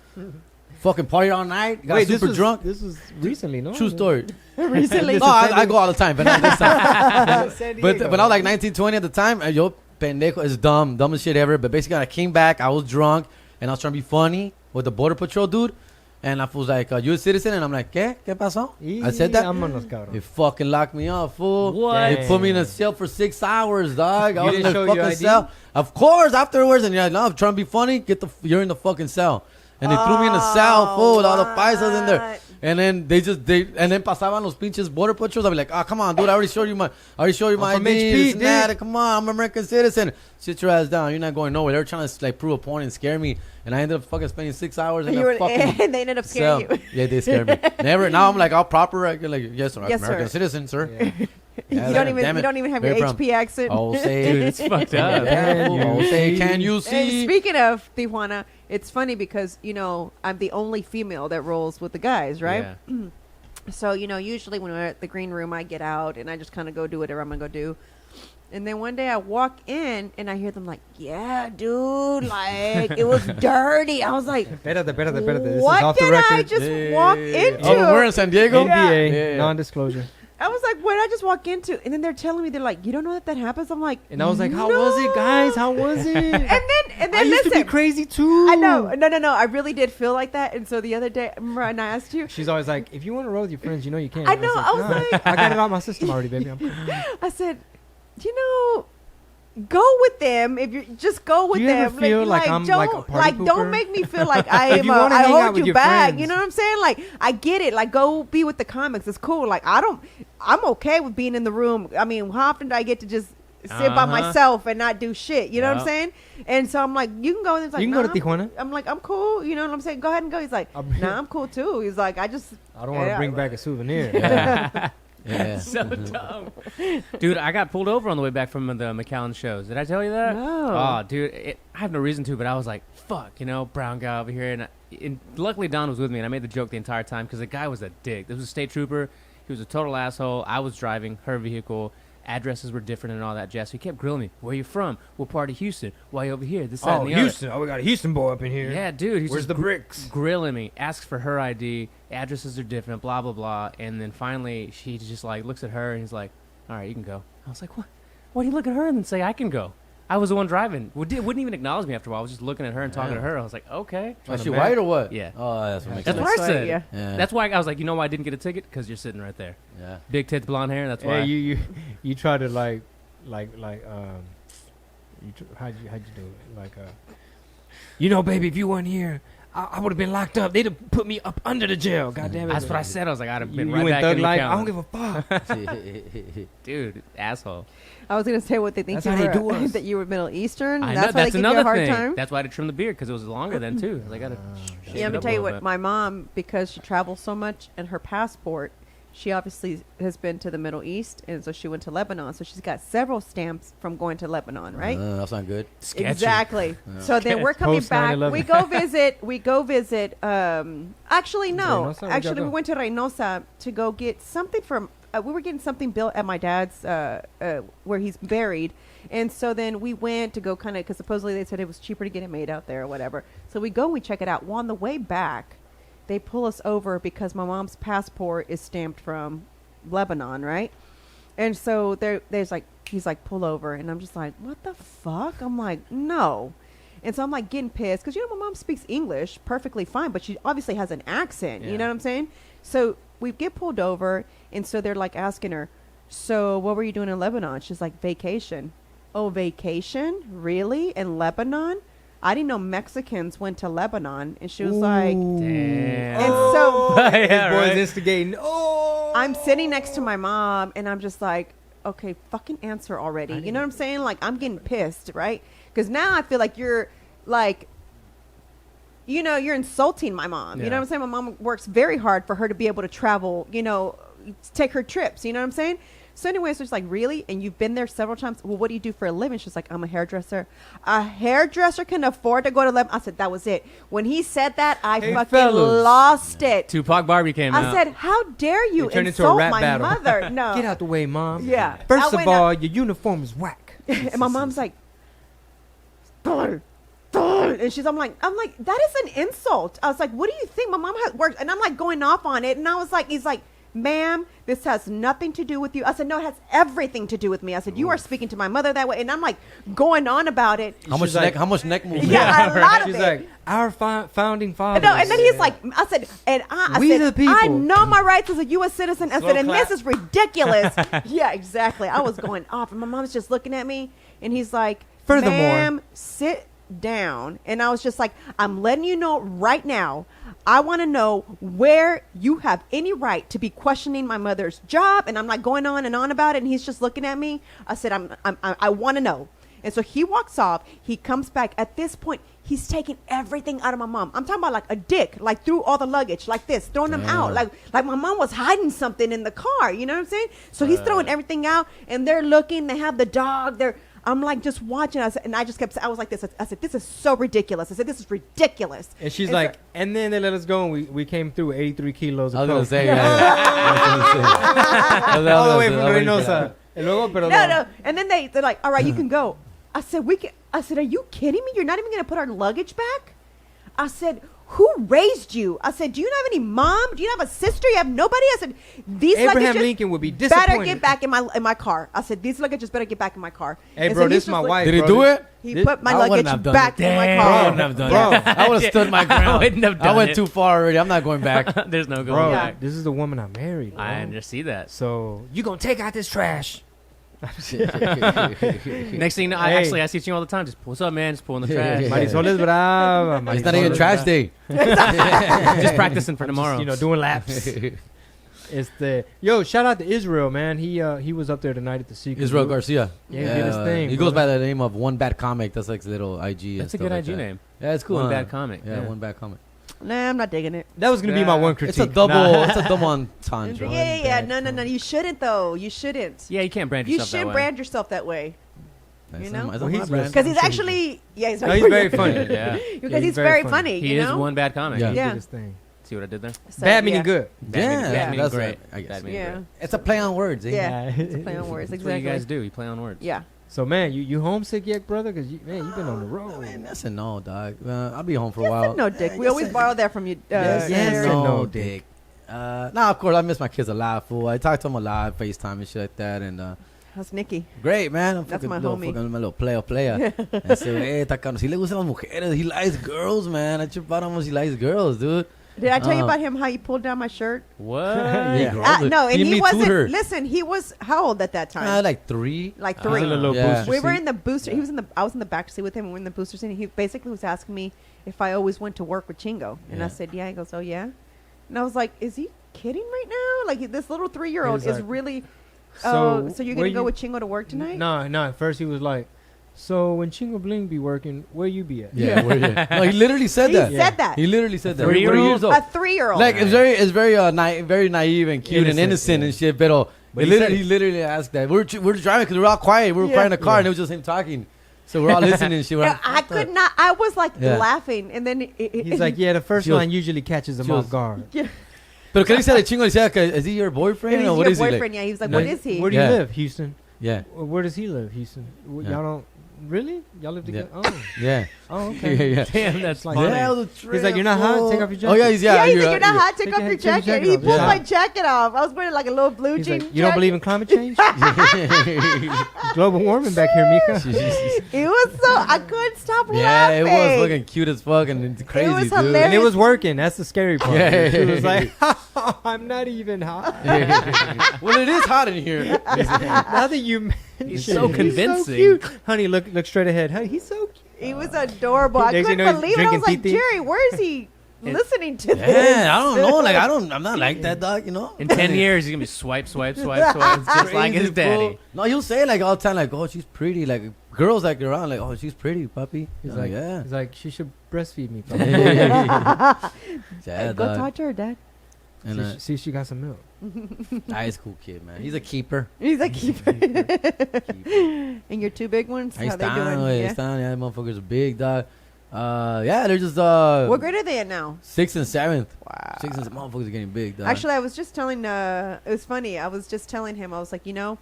Fucking party all night. Got super drunk. This was recently, no? True story. Recently. No, I go all the time, but not this time. San But Diego. when I was like 19, 20 at the time, yo, pendejo is dumbest shit ever. But basically, I came back, I was drunk, and I was trying to be funny with the Border Patrol dude. And I was like, you a citizen? And I'm like, ¿Qué? ¿Qué pasó? I said that. Vámonos, cabrón. They fucking locked me up, fool. What? They put me in a cell for 6 hours, dog. I You was in didn't the show your fucking ID? cell. Of course, afterwards, and you're like, no, I'm trying to be funny. You're in the fucking cell. And they threw me in a cell, fool, with all the paisas in there. what? And then and then pasaban los pinches border patrols. I'd be like, oh, come on, dude, I already showed you my from ID. HP, this and that. dude. Come on, I'm an American citizen. Sit your ass down. You're not going nowhere. They were trying to like prove a point and scare me. And I ended up fucking spending 6 hours in You that were, fucking and they ended up scaring cell. you. Yeah, they scared me. Never. Now I'm like all proper. Like, yes, sir, Yes, American sir. citizen, sir. Yeah. Yeah, you don't damn even it. you don't even have Very your proud. HP accent. Oh, say Dude, it's fucked up. Oh, say, can you And see? speaking of Tijuana, it's funny because I'm the only female that rolls with the guys, right? Yeah. So usually when we're at the green room, I get out and I just kind of go do whatever I'm gonna go do. And then one day I walk in and I hear them like, "Yeah, dude, like it was dirty." I was like, Espérate. This is "What off the did record. I just walk into?" Oh, we're in San Diego. NDA, Yeah. non-disclosure. I was like, "What did I just walk into?" And then they're telling me, they're like, "You don't know that happens?" I'm like, And I was like, how was it, guys? How was it? And then I used to listen, be crazy too. I know, no. I really did feel like that. And so the other day, remember, and I asked you, She's always like, if you want to roll with your friends, you know you can. I know, I was "Nah, like- I got it out my system already, baby. I'm cool." I said, go with them. If you just go with Do you ever them, feel like I'm don't, like a party pooper? don't make me feel like I If am. you wanna I hang out hold with you your back. friends. You know what I'm saying? Like I get it. Like go be with the comics. It's cool. Like I'm okay with being in the room. I mean, how often do I get to just sit by Uh-huh. myself and not do shit? You know what I'm Yep. saying? And so I'm like, you can go. And it's like, You can go to nah, Tijuana. I'm like, I'm cool. You know what I'm saying? Go ahead and go. He's like, I'll- nah, I'm cool too. He's like, I just. I don't want to Yeah. bring back a souvenir. Yeah. Yeah. So dumb. Dude, I got pulled over on the way back from the McAllen shows. Did I tell you that? No. Oh, dude, I have no reason to, but I was like, fuck, brown guy over here. And luckily Don was with me, and I made the joke the entire time because the guy was a dick. This was a state trooper. He was a total asshole. I was driving her vehicle. Addresses were different and all that jazz. So he kept grilling me. Where you from? What part of Houston? Why you over here? This, that, Oh, and the other. Houston. Oh, we got a Houston boy up in here. Yeah, dude. He's Where's just the bricks? grilling me, asks for her ID, addresses are different, blah blah blah, and then finally she just like looks at her and he's like, "All right, you can go." I was like, "What? Why do you look at her and then say I can go? I was the one driving. Wouldn't even acknowledge me after a while. I was just looking at her and talking to her. I was like, okay. Was she white or what? Yeah. Oh, that's what makes That's sense. what I said. Yeah. Yeah. That's why I was like, you know why I didn't get a ticket? Because you're sitting right there. Yeah. Big tits, blonde hair. That's why. Hey, you try to how'd you do it? Like baby, if you weren't here, I would have been locked up. They'd have put me up under the jail. God damn it. That's what I said. I was like, I'd have been You right went back thug in the life. counter. I don't give a fuck. Dude, asshole. I was gonna say what they think That's you how they do were, us. that you were Middle Eastern. I And know, that's why they that's give you a another hard thing. time. That's why I had to trim the beard because it was longer then too. I gotta. shave Yeah, let it me up tell a you little what. bit. My mom, because she travels so much, and her passport, she obviously has been to the Middle East, and so she went to Lebanon. So she's got several stamps from going to Lebanon, right? That's not good. Sketchy. Exactly. So then we're coming Post back. 9/11. We go visit. Actually, no. Reynosa? Where'd Actually, y'all we go? went to Reynosa to go get something from. We were getting something built at my dad's, where he's buried, and so then we went to go kind of because supposedly they said it was cheaper to get it made out there or whatever. So we go, we check it out. Well, on the way back, they pull us over because my mom's passport is stamped from Lebanon, right? And so there's like, he's like, pull over. And I'm just like, what the fuck? I'm like, no. And so I'm like getting pissed because, my mom speaks English perfectly fine, but she obviously has an accent. Yeah. You know what I'm saying? So we get pulled over. And so they're like asking her, so what were you doing in Lebanon? She's like, vacation. Oh, vacation? Really? In Lebanon? I didn't know Mexicans went to Lebanon. And she was like, Damn. and so Yeah, Boys right. instigating. Oh, I'm sitting next to my mom, and I'm just like, okay, fucking answer already. You know what I'm saying? Like, I'm getting pissed, right? Because now I feel like you're, like, you're insulting my mom. You Yeah. know what I'm saying? My mom works very hard for her to be able to travel, take her trips. You know what I'm saying? So anyway, so she's like, really? And you've been there several times? Well, what do you do for a living? She's like, I'm a hairdresser. A hairdresser can afford to go to Lebanon? I said, that was it. When he said that, I Hey, fucking fellas. lost it. Tupac Barbie came out. I said, how dare you It turned into a insult rap my battle. mother? No. get out the way, mom. Yeah. First I of went all, your uniform is whack. and my mom's like, "Thud, thud." And I'm like, that is an insult. I was like, what do you think? My mom has worked, and I'm like going off on it, and I was like, he's like, ma'am, this has nothing to do with you. I said, no, it has everything to do with me. I said, you are speaking to my mother that way, and I'm like going on about it. How much She's like- neck movement? Yeah, a lot of She's it. like, our founding fathers. No, and then he's like, I said, and I We said, the people. I know my rights as a U.S. citizen. I Slow said, and clap. this is ridiculous. Yeah, exactly. I was going off, and my mom's just looking at me, and he's like, Furthermore. ma'am, sit down. And I was just like, I'm letting you know right now, I want to know where you have any right to be questioning my mother's job. And I'm like going on and on about it, and he's just looking at me. I said, I want to know. And so he walks off. He comes back. At this point, he's taking everything out of my mom. I'm talking about like a dick, like through all the luggage, like this, throwing them out. Like my mom was hiding something in the car. You know what I'm saying? So he's throwing everything out, and they're looking. They have the dog. I'm like just watching. I said, and I just kept. I was like this. I said, this is so ridiculous. I said, this is ridiculous. And she's so- like, and then they let us go, and we came through with 83 kilos I of was gonna coke. say, yeah. All the way from Reynosa. And luego, pero No. And then they're like, all right, you can go. I said, I said, are you kidding me? You're not even going to put our luggage back? I said, who raised you? I said, do you not have any mom? Do you have a sister? You have nobody? I said, these Abraham luggages Lincoln would be better disappointed. get back in my car. I said, these luggages better get back in my car. Hey, And bro, so this he's is my just wife. Did he bro. do it? He put my I wouldn't luggage have done back it. in my Damn. car. I wouldn't have done Bro. it. I would have stood my I ground. wouldn't have done I went it. too far already. I'm not going back. There's no going Bro, back. this is the woman I married. Bro. I just see that. So you gonna take out this trash? Next thing you know, I see you all the time. Just what's up, man? Just pulling the trash. Marisol is brava. It's not Marisol even is trash brava. day. Just practicing for I'm tomorrow. just, doing laps. It's shout out to Israel, man. He was up there tonight at the Secret. Israel Group. Garcia. Yeah, he did his thing. He bro. goes by the name of One Bad Comic. That's like his little IG. and That's a stuff good like IG that. name. Yeah, it's cool. One huh? Bad comic. Yeah, One Bad Comic. Nah, I'm not digging it. That was gonna be my one critique. It's a double. Nah. It's a double entendre. Yeah. No. You shouldn't, though. You shouldn't. Yeah, you can't brand You yourself that should way. brand yourself that way. That's You not know? my- that's Well, not he's my brand. Because he's I'm sure actually, he's No, he's very funny. Yeah. Because Yeah, he's very funny. funny. He you is know? one bad comic. Yeah. He Yeah. did his thing. See what I did there? So, Bad meaning yeah. good. Yeah, bad meaning that's great. it, I guess. Bad meaning Yeah. great. It's a play on words. Eh? Yeah. It's a play on words. That's what you Exactly. guys do. You play on words. Yeah. So man, you homesick yet, brother? Because you've been on the road. Man, that's a no, dog. I'll be home for a Yes while. and no, Dick. We Yes always and- borrow that from you. Yes, yes and and no, no, Dick. Nah, of course, I miss my kids a lot, fool. I talk to them a lot, FaceTime and shit like that. And That's Nikki. Great, man. I'm That's fucking my little, homie. fucking my little player. Ese güey está cabrón. Sí le gustan las mujeres. He likes girls, man. I trip out how much he likes girls, dude. Did I tell you about him? How he pulled down my shirt? What? Yeah. No, and He he me wasn't. too'd her. Listen, he was how old at that time? Like 3. Like I was 3. in a little Yeah. booster We were seat. in the booster. He was in the. I was in the back seat with him. And we're in the booster seat. And he basically was asking me if I always went to work with Chingo, and I Yeah. said, "Yeah." He goes, "Oh yeah," and I was like, "Is he kidding right now? Like this little 3-year-old He was is like, really." So, So you're where gonna go you- with Chingo to work tonight? No. At first he was like, so when Chingo Bling be working, where you be at? Yeah. No, he literally said He that. said that. He literally said that. 3-year-old? What years old? A 3-year-old. Like it's very very naive and cute and innocent Innocent, yeah. and shit. But But he said he it. literally asked that. We're driving because we're all quiet. We were Yeah. quiet in the car Yeah. and it was just him talking. So we're all listening and shit. We're Yeah, like, I what the- could not. I was like Yeah. laughing, and then He's like, yeah, the first She was- line usually catches him she was- off guard. yeah. Pero que le dice a Chingo, le decía que, is he your boyfriend He's or what your is he? Like, boyfriend. Yeah, he was like, No, "What is he?" Where do you Yeah. live? Houston. yeah, Where does he live? Houston. Yeah. Y'all don't really? Y'all live together? yeah. Oh, Yeah, okay. yeah. Damn, that's Like- funny. Yeah. the He's like, you're not hot? Take off your jacket. Oh yeah, he's Yeah, he's like, you're "You're not hot. Take Take off your- your take your jacket." jacket He off. pulled Yeah. my jacket off. I was wearing like a little blue He's jean. like, you don't believe in climate change? Global warming back here, Mika. It was so I couldn't stop Yeah, laughing. it was fucking cute as fuck and it's crazy, was dude. hilarious. And it was working. That's the scary part. Yeah. She was like, I'm not even hot. Well, it is hot in here. Now that you mention He's so it, convincing. He's so cute. Honey, look straight ahead. Honey, he's so cute. He was adorable. I Next thing couldn't you know, believe he's it. I was like, drinking Jerry, where is he listening to this? Yeah, I don't know. Like I'm not like that, dog. You know. In 10 years, he's gonna be swipe, just like his Crazy, daddy. fool. No, you'll say like all the time, like, oh, she's pretty. Like girls like around, like, oh, she's pretty, puppy. He's I'm like, yeah. he's like, she should breastfeed me. Yeah, Go dog. talk to her, Dad. And See, she got some milk. nice, cool kid, man. He's a keeper. He's like, keep it. Keeper. And your 2 big ones, Ahí how they están, doing? güey, Yeah. están, yeah, motherfuckers are big, dog. Yeah, they're just What grade are they at now? 6th and 7th. Wow. 6th and motherfuckers are getting big, dog. Actually, I was just telling. It was funny. I was just telling him. I was like, I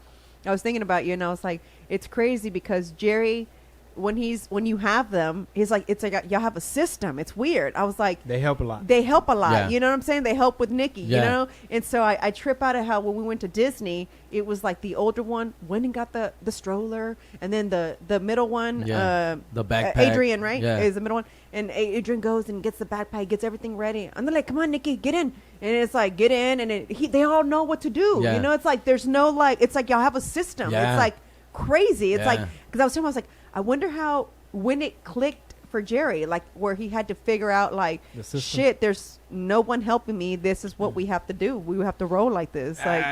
was thinking about you, and I was like, it's crazy because Jerry, when you have them, he's like, it's like y'all have a system. It's weird. I was like, They help a lot. they help a lot. Yeah. You know what I'm saying? They help with Nikki, you Yeah. know? And so I trip out of how when we went to Disney, it was like the older one went and got the stroller, and then the middle one, Yeah. The backpack. Adrian, right? Yeah. Is the middle one. And Adrian goes and gets the backpack, gets everything ready. And they're like, come on, Nikki, get in. And it's like, get in. And they all know what to do. Yeah. You know, it's like, there's no like, it's like y'all have a system. Yeah. It's like crazy. It's Yeah. like, because I was like, I wonder how, when it clicked for Jerry, like where he had to figure out like, The system. shit, there's no one helping me. This is what we have to do. We have to roll like this. Like,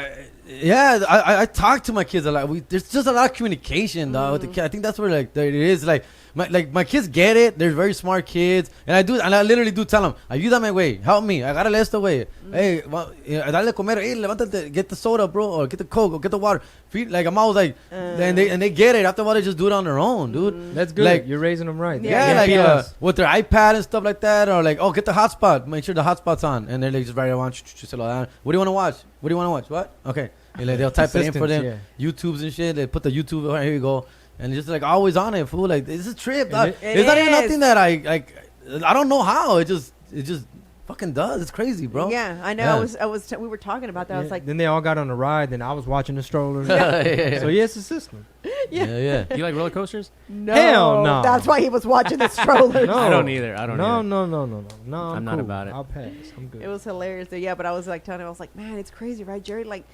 Yeah, I talk to my kids a lot. There's just a lot of communication, dog. With the kid. I think that's where like it is. Like my kids get it. They're very smart kids, and I literally do tell them, ayúdame, güey, help me. I gotta list away. Hey, dale de comer. Hey, levántate, get the soda, bro, or get the Coke, or get the water. Like I'm always like, and they get it. After a while, they just do it on their own, dude. That's good. Like- You're raising them right. Yeah, Yeah, like Pilas. with their iPad and stuff like that, or like, oh, get the hotspot. Make sure the hotspot's on, and they're like just right around. What do you want to watch? What do you want to watch? What? Okay, and like, they'll type it in for them. Assistance, YouTubes and shit. They put the YouTube. Oh, here you go, and just like always on it, fool. Like this is a trip. dog. It It's not even is. nothing that I like. I don't know how. It just fucking does. It's crazy, bro. yeah, I know. Yeah. We were talking about that. I was like, then they all got on the ride. Then I was watching the stroller. yeah. So yeah, it's a system. Yeah. Do you like roller coasters? no. Hell no. That's why he was watching the stroller. No. I don't either. No. either. No. I'm not cool. about it. I'll pass. I'm good. It was hilarious. Yeah, but I was like telling him, I was like, man, it's crazy, right? Jerry like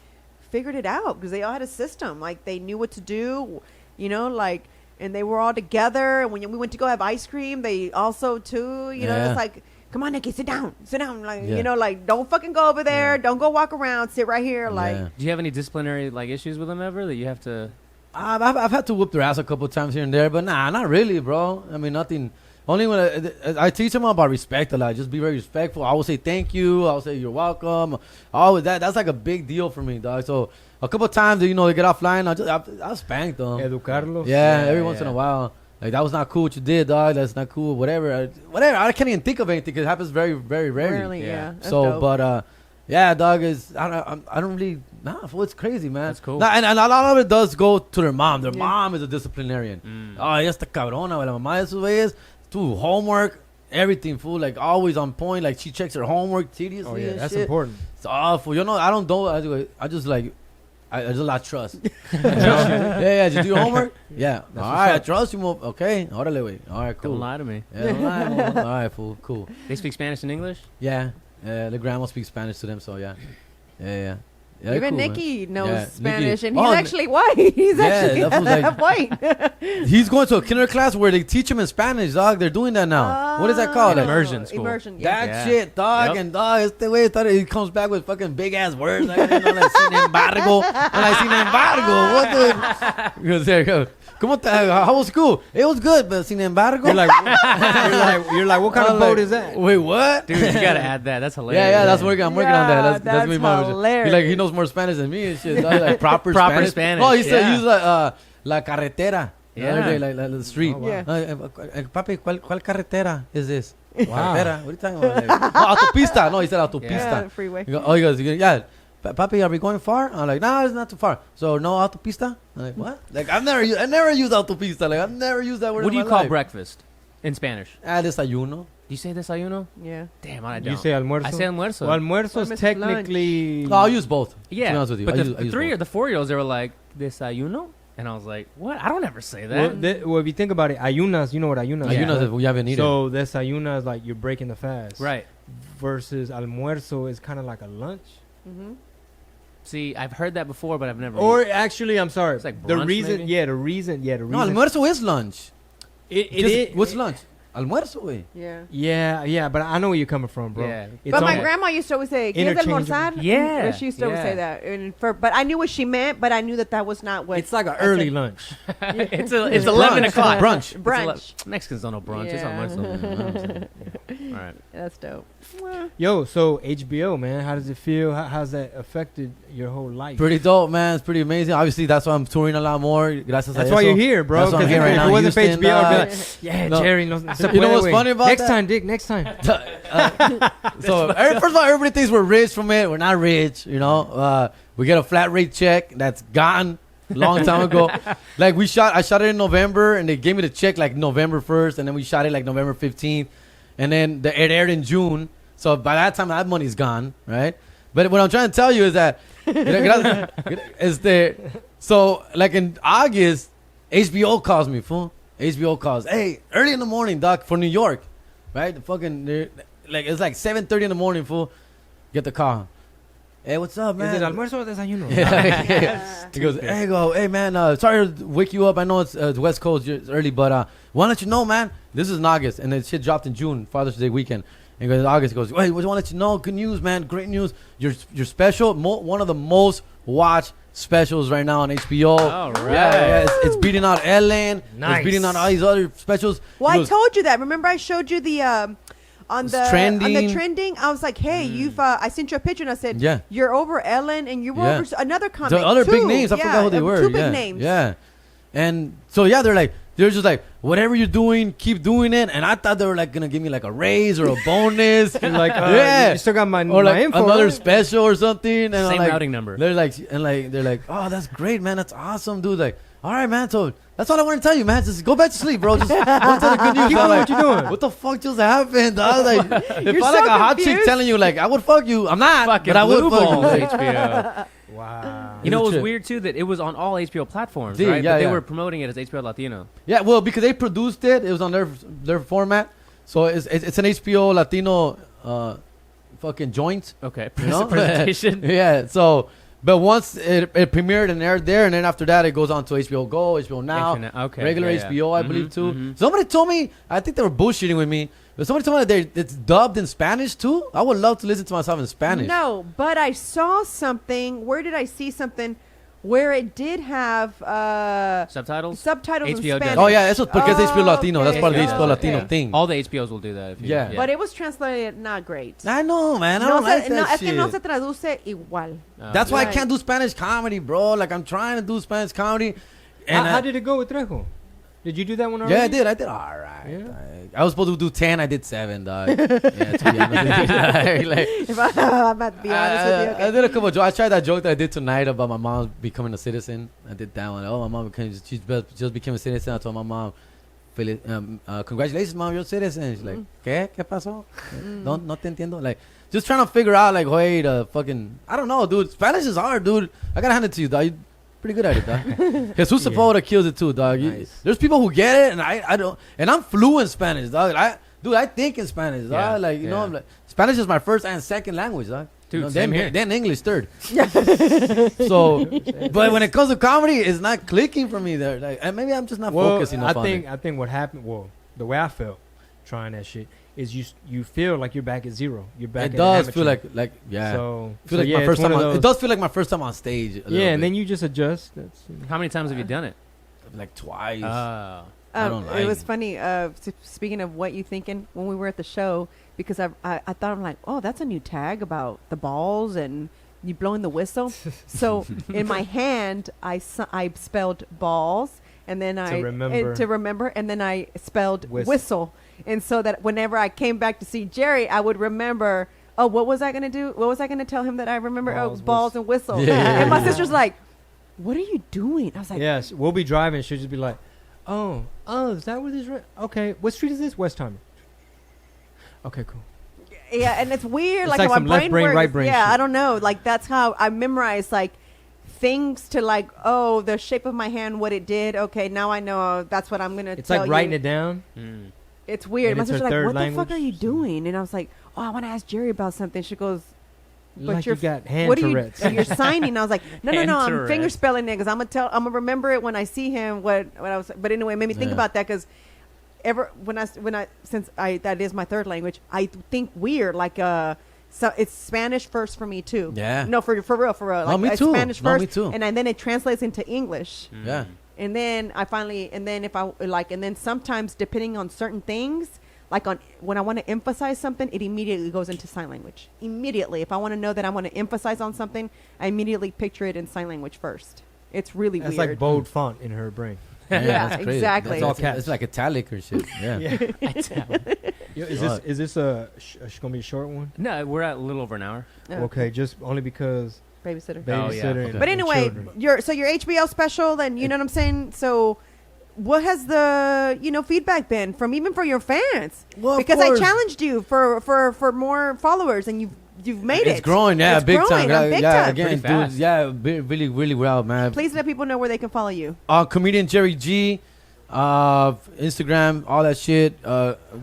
figured it out because they all had a system. Like they knew what to do, you know, like, and they were all together. And when we went to go have ice cream, they also too, you know, Yeah. it's like, come on, Nikki, sit down, like, Yeah. you know, like don't fucking go over there, Yeah. don't go walk around, sit right here, like. Yeah. Do you have any disciplinary like issues with them ever that you have to? I've had to whoop their ass a couple times here and there, but nah, not really, bro. I mean, nothing. Only when I teach them about respect a lot. Just be very respectful. I will say thank you. I'll say you're welcome. Always that's like a big deal for me, dog. So a couple times, they get offline. I'll spank them. Educarlos. Yeah, Yeah, every once in yeah. a while. Like that was not cool what you did, dog. That's not cool. Whatever. I can't even think of anything because it happens very, very rarely. Rarely, Yeah. yeah. That's So, dope. but yeah, dog is I don't really fool, it's crazy, man. That's cool. Nah, and a lot of it does go to their mom. Their Yeah. mom is a disciplinarian. Mm. Oh, ella está cabrona, güey. La mamá de esos güeyes, tu homework, everything, fool. Like always on point. Like she checks her homework seriously. Oh yeah, and that's shit. important. It's awful. I don't do. I just like There's a lot of trust. Yeah. Did you do your homework? Yeah. All right, I trust you. Okay. Órale, güey. All right, cool. Don't lie to me. Yeah, don't lie. All right, fool. Cool. They speak Spanish and English? Yeah. The grandma speaks Spanish to them, so yeah. Yeah. Yeah, Even cool, man. Nicky knows Yeah, Spanish, Nicky. and he's Oh, actually white. He's actually that fool's like- white. He's going to a kindergarten class where they teach him in Spanish, dog. They're doing that now. What is that called? Oh, Immersion school. Immersion, yeah. That Yeah. shit, dog. Yep. And dog, it's the way he comes back with fucking big ass words. Like, sin embargo. Sin embargo. What the? He goes, there you go. ¿Cómo te, how was school? It was good, but sin embargo. You're like, what kind of boat is that? Wait, what? Dude, you gotta add that. That's hilarious. Yeah, I'm working on that. That's that's me, mom. hilarious. He's like, he knows more Spanish than me and shit. Dog. Like proper Spanish. Oh, he said Yeah. use la carretera. The Yeah. other day, like the street. Oh, wow. Yeah. Papi, ¿cuál carretera is this? Wow. Carretera? What are you talking about? Like, oh, autopista. No, he said autopista. Yeah, freeway. He goes, yeah. Papi, are we going far? I'm like, no, it's not too far. So no autopista? I'm like, what? Like I never used autopista. Like I've never used that word. What do in you my call life. breakfast in Spanish? Desayuno. Do you say desayuno? Yeah. Damn, I don't. You say almuerzo? I say almuerzo. Well, almuerzo is Almuerzo is technically... No, I'll use both. yeah. To be honest with you, But I the use 3 or both. the 4-year-olds, they were like, desayuno? And I was like, what? I don't ever say Well, that. if you think about it, ayunas, you know what ayunas Yeah. You know is, that we haven't eaten. So desayuna is like you're breaking the fast. Right. Versus almuerzo is kind of like a lunch. Mm-hmm. See, I've heard that before, but I've never. Or actually, I'm sorry. It's like the brunch, reason, maybe? yeah, the reason. no, almuerzo is lunch. It Just- is. What's lunch? Almuerzo, güey. Yeah. Yeah, but I know where you're coming from, bro. Yeah. It's But my almo- grandma used to always say, ¿Quieres Interchangeable. almorzar? Yeah, She used to always yeah. say that. But I knew what she meant, but I knew that was not what... It's like an I early said. lunch. it's 11 brunch. o'clock. Brunch. Brunch. Mexicans don't know brunch. It's Yeah. almuerzo. All right. That's dope. Well, Yo, so HBO, man, how does it feel? How's that affected your whole life? Pretty dope, man. It's pretty amazing. Obviously, that's why I'm touring a lot more. Gracias That's a why eso. you're here, bro. That's why I'm Because here right if now it in wasn't for Houston, HBO, I'd be like, dog. yeah, No. Jerry, no se You know puede, what's güey. funny about next that? time, Dick, next time. So first of all, everybody thinks we're rich from it. We're not rich, you know. We get a flat rate check that's gone long time ago. Like I shot it in November, and they gave me the check like November 1st, and then we shot it like November 15th, and then it aired in June. So by that time, that money's gone, right? But what I'm trying to tell you is that so like in August, HBO calls me, fool. HBO calls, hey, early in the morning, doc, for New York, right? Like it's like 7:30 in the morning, fool. Get the call. Hey, what's up, man? Is it almuerzo or desayuno? Yeah. He goes, hey man, sorry to wake you up. I know it's West Coast, it's early, but want to let you know, man. This is in August, and the shit dropped in June, Father's Day weekend. And he goes, August, he goes, wait, we want to let you know, good news, man, great news. Your special, one of the most watched specials right now on HBO. All right. Yeah, it's beating out Ellen. Nice. It's beating out all these other specials. well, He I goes, told you that. Remember I showed you the... on It's the trending. trending, I was like, "Hey, you've." I sent you a picture, and I said, Yeah. you're over Ellen, and you were Yeah. over another comic. the other big too. names, I forgot who they were. Two big yeah. names. Yeah. And so they're just like, whatever you're doing, keep doing it. And I thought they were like gonna give me like a raise or a bonus. You're like, yeah, you still got my, or my like info. another right? special or something. And I'm Same like, routing number. They're like, oh, that's great, man. That's awesome, dude. Like, all right, man. So that's all I want to tell you, man. Just go back to sleep, bro. Just go tell the good news. Keep I'm doing like, what you're doing. what the fuck just happened? I was like, if You're I so like a hot chick confused. telling you like I would fuck you, I'm not, Fucking but I would blue fuck balls, you. HBO. Wow. You know, it was Legit. weird too that it was on all HBO platforms, Dude, right? yeah, but they yeah. were promoting it as HBO Latino. Yeah, well, because they produced it, it was on their format, so it's an HBO Latino fucking joint, Okay, you know? presentation. Yeah, so but once it premiered and aired there, and then after that it goes on to HBO Go, HBO Now, Internet- okay, regular yeah, yeah. HBO, I Mhm, believe too. mhm. Somebody told me, I think they were bullshitting with me, but somebody told me that it's dubbed in Spanish too. I would love to listen to myself in Spanish. No, but I saw something. Where did I see something? Where it did have Subtitles. subtitles in HBO does. Spanish. Oh yeah, eso es porque es HBO Oh, Latino. That's part of the okay. HBO Latino Okay. thing. All the HBOs will do that. If you, Yeah. But it was translated not great. I know, man. I No don't like se, that no, es shit. que no se traduce igual. That's why I Right. can't do Spanish comedy, bro. Like I'm trying to do Spanish comedy. And How did it go with Trejo? Did you do that one already? yeah, I did. All right. Yeah. I was supposed to do 10. I did 7, dog. Yeah, to be honest. Like, If I'm about to be honest with you. I Okay. did a couple of jokes. I tried that joke that I did tonight about my mom becoming a citizen. I did that one. Oh, my mom just became a citizen. I told my mom, congratulations, mom, you're a citizen. She's like, ¿Qué pasó? No te entiendo. Like, just trying to figure out like, wait, fucking, I don't know, dude. Spanish is hard, dude. I gotta hand it to you, dog. You're pretty good at it, dog. Jesus Sepulveda kills it too, dog. Nice. There's people who get it, and I don't. And I'm fluent in Spanish, dog. I think in Spanish, dog. Yeah, Like, you know, yeah. I'm like, Spanish is my first and second language, dog. Dude, You know, same here. then English third. So, but when it comes to comedy, it's not clicking for me there. Like, and maybe I'm just not focusing enough on it. I think what happened. Well, the way I felt trying that shit is you feel like you're back at zero. You're back. It at does amateur. feel like yeah. So, Feel like my it's first one time. of It those- does feel like my first time on stage. a little Yeah, and bit. then you just adjust. That's, How many times have you done it? like twice. Oh. I don't It like was it. funny. Speaking of what you thinking, when we were at the show, because I thought, I'm like, oh, that's a new tag about the balls and you blowing the whistle. So in my hand, I spelled balls, and then to remember, and then I spelled whistle. And so that whenever I came back to see Jerry, I would remember. Oh, what was I gonna do? What was I gonna tell him that I remember? Balls and whistle. Yeah. And my sister's like, "What are you doing?" I was like, yes, we'll be driving. She'll just be like, "Oh, is that where this? Okay, what street is this? Westheimer." Okay, cool. Yeah, and it's weird, It's like like how some my left brain brain, works. right brain yeah, shit. I don't know. Like that's how I memorize like things to like. Oh, the shape of my hand, what it did. Okay, now I know. That's what I'm gonna. It's tell like writing you. it down. Mm. It's weird. And My it's her sister's like, third "What the fuck language, are you so- doing?" And I was like, "Oh, I want to ask Jerry about something." She goes, "But Like you're you got hand what are you? Tourette's. You're signing." I was like, "No, Hand I'm Tourette's. finger spelling it because I'm gonna remember it when I see him." What I was. But anyway, it made me think Yeah. about that because when I since that is my third language, I think weird like So it's Spanish first for me too. Yeah. No, for real. No, me it's too. Spanish No, first, me too. and then it translates into English. Yeah. And then and then sometimes depending on certain things, like when I want to emphasize something, it immediately goes into sign language. Immediately, if I want to know that I want to emphasize on something, I immediately picture it in sign language first. It's really That's weird. like bold font in her brain. Yeah, that's crazy. exactly. That's all it's, caps. it's like italic or shit. Yeah. Yo, is this gonna be a short one? No, we're at a little over an hour. Oh, Okay, just only because babysitter. Oh, yeah. babysitter. Okay. and But anyway, children. your HBO special, and you know what I'm saying. So, what has the feedback been from your fans? Well, of Because I course. challenged you for more followers, and you've made it. It's growing, yeah, It's big growing, time. big yeah, time. again, Pretty dude, fast. yeah, really, really well, man. Please let people know where they can follow you. Comedian Jerry G, Instagram, all that shit.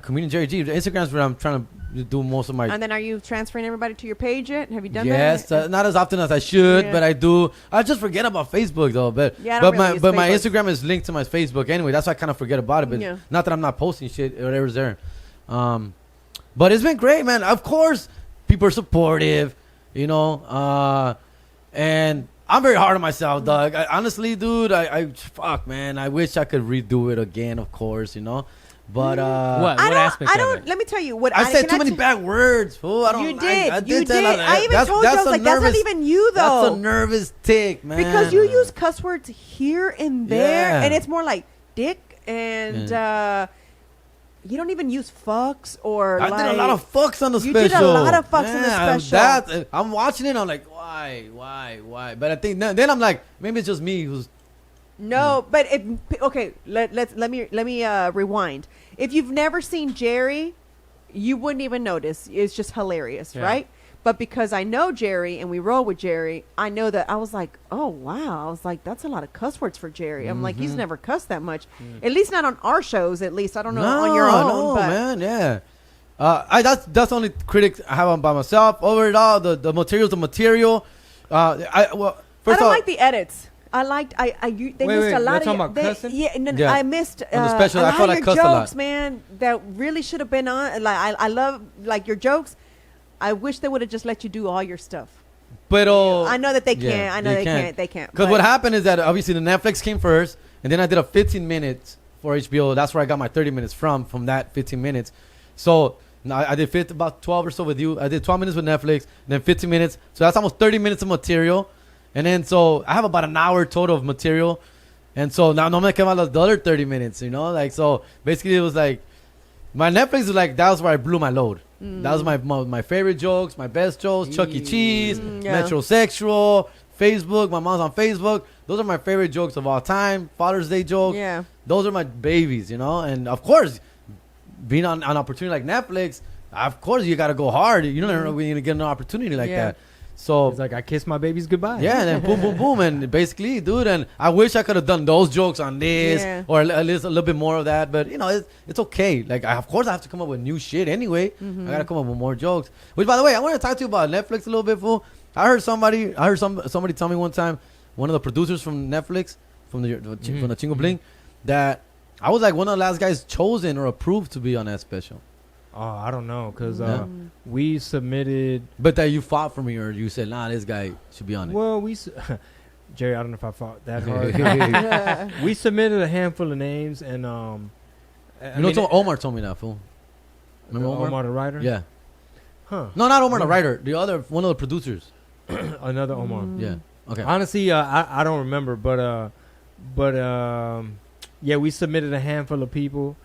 Comedian Jerry G. Instagram's where I'm trying to do most of my. And then, are you transferring everybody to your page yet? Have you done Yes, that? not as often as I should, Yeah. but I do. I just forget about Facebook though. But Yeah, I don't really use my Facebook. Instagram is linked to my Facebook anyway. That's why I kind of forget about it. But Yeah. not that I'm not posting shit, whatever's there. But it's been great, man. Of course, people are supportive, and I'm very hard on myself, dog. Honestly, dude, I fuck, man. I wish I could redo it again, of course, But What I aspect of don't. it? Let me tell you what I said can too many t- bed words, fool. I don't. You did. I You say a lot did. of- I even that's- told you, I was a like, that's not nervous- even you, though. That's a nervous tick, man. Because you use cuss words here and there, Yeah. and it's more like dick, and you don't even use fucks or I like. did a lot of fucks on the You special. did a lot of fucks in the special. I'm watching it. I'm like, why? But I think then I'm like, maybe it's just me who's. No, but let me rewind. If you've never seen Jerry, you wouldn't even notice. It's just hilarious, Yeah. right? But because I know Jerry and we roll with Jerry, I know that I was like, oh wow, I was like, that's a lot of cuss words for Jerry. I'm like, he's never cussed that much, at least not on our shows. At least I don't know on your own. No, but man, yeah. That's the only critic I have on by myself. Overall, the material's the material. First I of don't all, like the edits. I liked. They Wait, missed wait, a lot you're of. talking about cussing? Yeah, no, Yeah. I missed On the special, a I lot felt of like your cussed a lot. jokes, man. That really should have been on. Like I love like your jokes. I wish they would have just let you do all your stuff. but I know that they can't. yeah, I know they can't. They can't. Because but- what happened is that obviously the Netflix came first, and then I did a 15 minutes for HBO. That's where I got my 30 minutes from that 15 minutes. So now I did about 12 or so with you. I did 12 minutes with Netflix, then 15 minutes. So that's almost 30 minutes of material. And then so I have about an hour total of material. And so now I'm going to come out the other 30 minutes, so basically it was like, my Netflix is like, that was where I blew my load. That was my favorite jokes, my best jokes, Chuck E. Cheese, yeah. Metrosexual, Facebook, my mom's on Facebook. Those are my favorite jokes of all time. Father's Day jokes. Yeah. Those are my babies, And of course, being on an opportunity like Netflix, of course you gotta go hard. You don't know when you're gonna get an opportunity like Yeah. that. So It's like I kissed my babies goodbye. yeah, and then boom, boom, boom, and basically, dude. And I wish I could have done those jokes on this, Yeah. or at least a little bit more of that. But you know, it's okay. Like, of course, I have to come up with new shit anyway. Mm-hmm. I gotta come up with more jokes. Which, by the way, I want to talk to you about Netflix a little bit, fool. I heard somebody tell me one time, one of the producers from Netflix, from the Chingo Bling, that I was like one of the last guys chosen or approved to be on that special. Oh, I don't know, because Yeah. we submitted. But that you fought for me, or you said, nah, this guy should be on it. Well, Jerry, I don't know if I fought that hard. We submitted a handful of names, and Omar told me that, fool. Remember Omar the writer? Yeah. Huh. No, not Omar the writer. The other one of the producers. Another Omar. Yeah. Okay. Honestly, I don't remember, but yeah, we submitted a handful of people,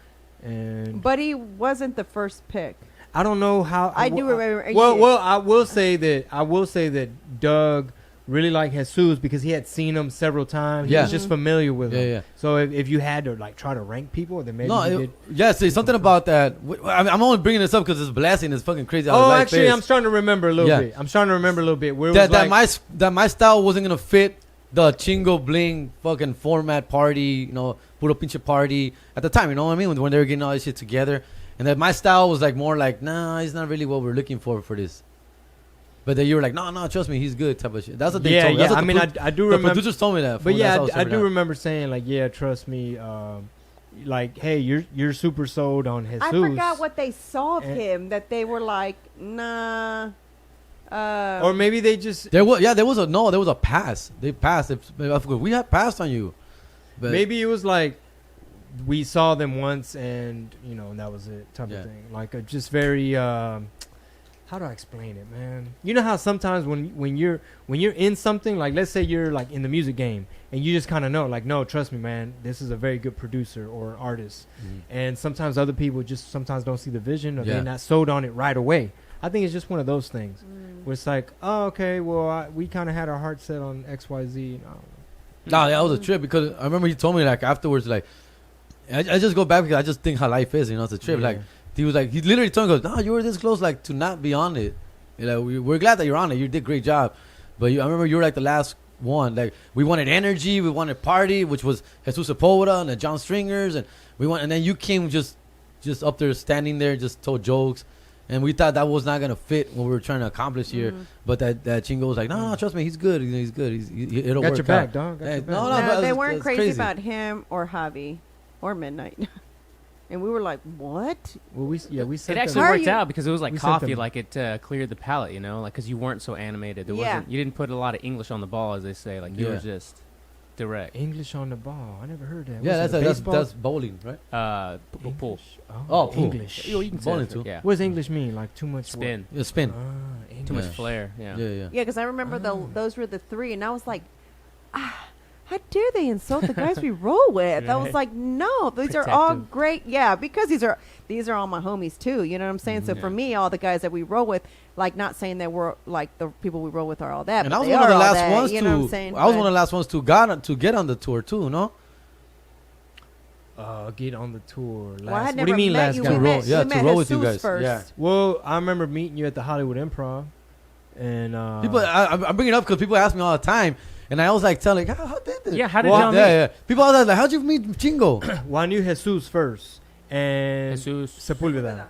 and But he wasn't the first pick. I don't know how. I do remember. Well, I will say that Doug really liked Jesus because he had seen him several times. Yeah. He was just familiar with Yeah, him. yeah. So if you had to like try to rank people, then maybe No, you did. see, something about that. I'm only bringing this up because it's blessing. It's fucking crazy. how his Oh, life actually, is. I'm starting to remember a little Yeah. bit. I'm starting to remember a little bit. Where it that, was that my style wasn't gonna fit the Chingo Bling fucking format party, puro pinche party at the time. You know what I mean? When they were getting all this shit together, and that my style was like more like, nah, he's not really what we're looking for this. But then you were like, no, trust me, he's good type of shit. That's what they told me. That's what I do the remember. producers told me that. But fool. yeah, That's how it I started do out. remember saying like, yeah, trust me. Like, hey, you're super sold on Jesus. I forgot what they saw of And- him that they were like, nah. Or maybe they just There was a pass. They passed. I forgot. We had passed on you. But maybe it was like we saw them once and and that was it type Yeah. of thing. Like just very how do I explain it, man? You know how sometimes when you're in something, like let's say you're like in the music game and you just kind of know, like, no, trust me, man, this is a very good producer or artist. And sometimes other people just sometimes don't see the vision or Yeah. they're not sold on it right away. I think it's just one of those things where it's like, oh, okay, well, we kind of had our heart set on XYZ. No, that was a trip because I remember he told me like afterwards, like I just go back because I just think how life is, it's a trip. Yeah. Like he literally told me, goes, no, you were this close, like to not be on it. We're glad that you're on it. You did a great job, but I remember you were like the last one. Like we wanted energy, we wanted party, which was Jesus Sepulveda and the John Stringers, and and then you came just up there standing there, just told jokes. And we thought that was not gonna fit what we were trying to accomplish here, but that Chingo was like, no, trust me, he's good. He's good. It'll Got work your back, out. dog. Got your back. No, No, but they it's- weren't it's crazy about him or Javi or Midnight. And we were like, what? Well, we It sent actually How are worked you- out because it was like We sent coffee, them- like it cleared the palate, like because you weren't so animated. You didn't put a lot of English on the ball, as they say. Like you were Yeah. just direct. English on the ball. I never heard that. Yeah, What's it, that's baseball? bowling, right? Pool. English. Oh, pool. English. You can say Bowling that, too. Yeah. What does English mean? Like too much Spin. Yeah, spin. What? Too much Yeah. flair. Yeah. Yeah. Yeah, because I remember those were the three. And I was like, how dare they insult the guys we roll with? I was Right. like, no, these are all Protective. great. Yeah, because these are all my homies too. You know what I'm saying? So for me, all the guys that we roll with, like not saying that we're like the people we roll with are all that. And but I was they one of are the all last that, ones you to. know what I'm saying? I was But- one of the last ones to get on the tour too. No. Get on the tour. Last, Well, I had what never do you mean met last you. guy? We To met, roll- yeah, we to met roll with you Jesus guys. first. Yeah. Well, I remember meeting you at the Hollywood Improv, and People, I bring it up because people ask me all the time, and I always like tell like, how did this? Yeah, how did Well, y'all yeah, meet? yeah. People always like, how'd you meet Chingo? well, I knew Jesus first, and Jesus. Sepulveda,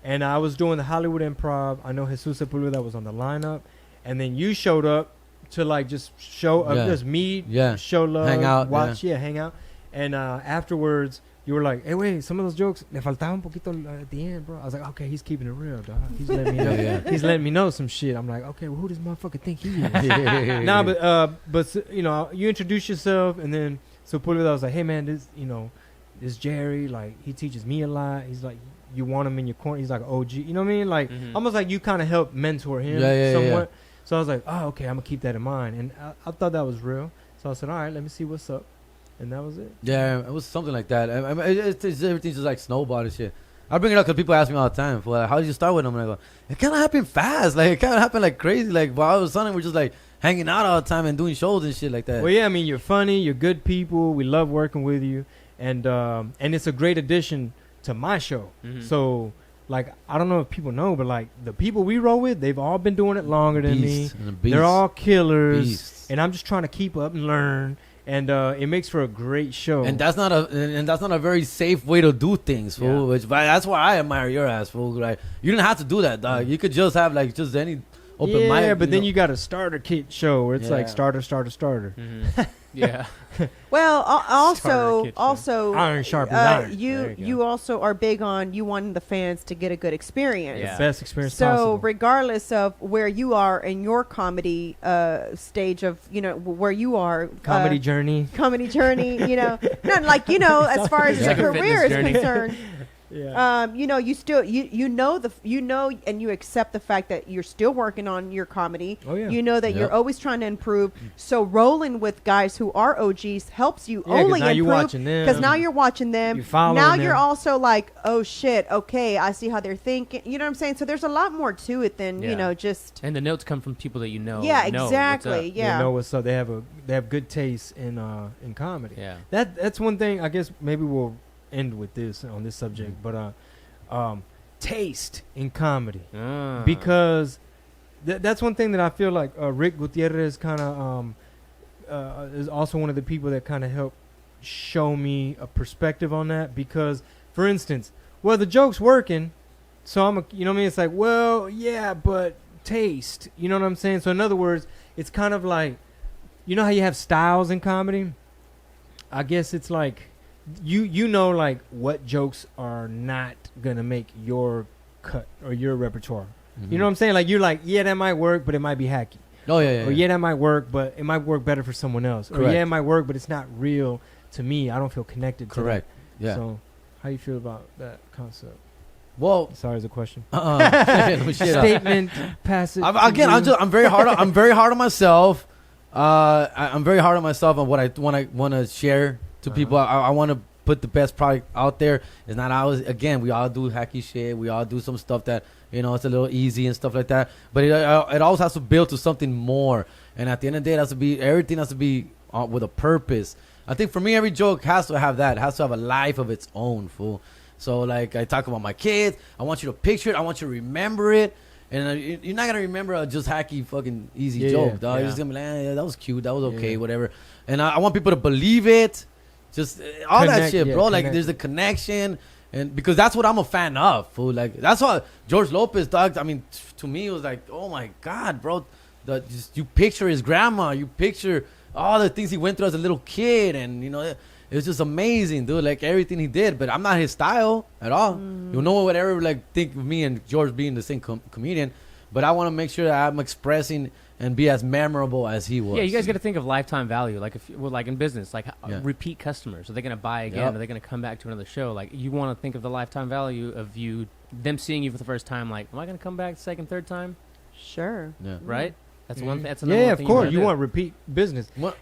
and I was doing the Hollywood Improv. I know Jesus Sepulveda was on the lineup, and then you showed up to like just show up, Yeah. just meet, Yeah. show love, Hang out, watch, hang out, and afterwards. You were like, hey, wait, some of those jokes, le faltaba un poquito at the end, bro. I was like, okay, he's keeping it real, dog. He's letting me know. Yeah. He's letting me know some shit. I'm like, okay, well, who does motherfucker think he is? Yeah. Nah, but you introduce yourself, and then Sepulveda was like, hey, man, this Jerry, like, he teaches me a lot. He's like, you want him in your corner. He's like an OG. You know what I mean? Like, Mhm. almost like you kind of helped mentor him Yeah, somewhat. So I was like, oh, okay, I'm going to keep that in mind. And I thought that was real. So I said, all right, let me see what's up. And that was it. Yeah, it was something like that. I mean, everything's just like snowball and shit. I bring it up because people ask me all the time, well, how did you start with them? And I go, it kind of happened fast. Like, it kind of happened like crazy. Like, while all of a sudden, we're just like hanging out all the time and doing shows and shit like that. Well, yeah, I mean, you're funny. You're good people. We love working with you. And it's a great addition to my show. Mhm. So like I don't know if people know, but like the people we roll with, they've all been doing it longer than Beast me. and a beast. They're all killers, Beasts. and I'm just trying to keep up and learn. And it makes for a great show. And that's not a very safe way to do things, fool. Yeah. Which, but that's why I admire your ass, fool. Like, you didn't have to do that, dog. You could just have like just any open mic. Yeah, but then you got a starter kit show where it's like Yeah. starter. Mhm. Yeah. Well, Starter kitchen. also, Iron sharpens iron. You There you go. you also are big on you wanting the fans to get a good experience. Yeah. Best experience So possible. regardless of where you are in your comedy stage of where you are Comedy journey. comedy journey, not like as far as It's your like a career is fitness journey. concerned. Yeah. You still and you accept the fact that you're still working on your comedy. Oh, yeah. You know that Yep. you're always trying to improve. So rolling with guys who are OGs helps you 'cause only now you're improve watching them. because now you're watching them. You're following now them. you're also like, oh shit, okay, I see how they're thinking. You know what I'm saying? So there's a lot more to it than Yeah. just And the notes come from people that you know. yeah, know what's exactly, up. yeah. They know what's up. They have good taste in comedy. Yeah. That's one thing. I guess maybe we'll end with this on this subject, but taste in comedy, Ah. because that's one thing that I feel like Rick Gutierrez kind of is also one of the people that kind of helped show me a perspective on that. Because, for instance, well, the joke's working, so I'm you know what I mean. It's like, well, yeah, but taste. You know what I'm saying? So in other words, it's kind of like, you know how you have styles in comedy. I guess it's like you know like what jokes are not gonna make your cut or your repertoire. You know what I'm saying? Like you're like, yeah, that might work, but it might be hacky. Oh yeah, Or yeah, that might work, but it might work better for someone else. Or Correct. yeah, it might work, but it's not real to me. I don't feel connected to Correct. that. Yeah. So how you feel about that concept? Well, Sorry, it's a question. no shit, Statement, passage. I'm very hard. I'm very hard on myself. I'm very hard on myself on what I want to share to people. I want to put the best product out there. It's not always. Again, we all do hacky shit. We all do some stuff that it's a little easy and stuff like that. But it always has to build to something more. And at the end of the day, everything has to be with a purpose. I think for me, every joke has to have that. It has to have a life of its own, fool. So like I talk about my kids. I want you to picture it. I want you to remember it. And you're not gonna remember a just hacky fucking easy joke, dog. You're just gonna be like, yeah, that was cute, that was okay, whatever. And I want people to believe it, just all that shit, bro. Like there's a connection, and because that's what I'm a fan of, fool. Like that's why George Lopez, dog. I mean, to me, it was like, oh my god, bro. You picture his grandma, you picture all the things he went through as a little kid, and it was just amazing, dude. Like everything he did, but I'm not his style at all. You know, whatever, like think of me and George being the same comedian, but I want to make sure that I'm expressing and be as memorable as he was. Yeah, you guys got to think of lifetime value. Like like in business, like repeat customers. Are they going to buy again? Yep. Are they going to come back to another show? Like you want to think of the lifetime value of them seeing you for the first time. Like, am I going to come back second, third time? sure. Yeah. Right. That's one. That's yeah, of course. You want. want repeat business. One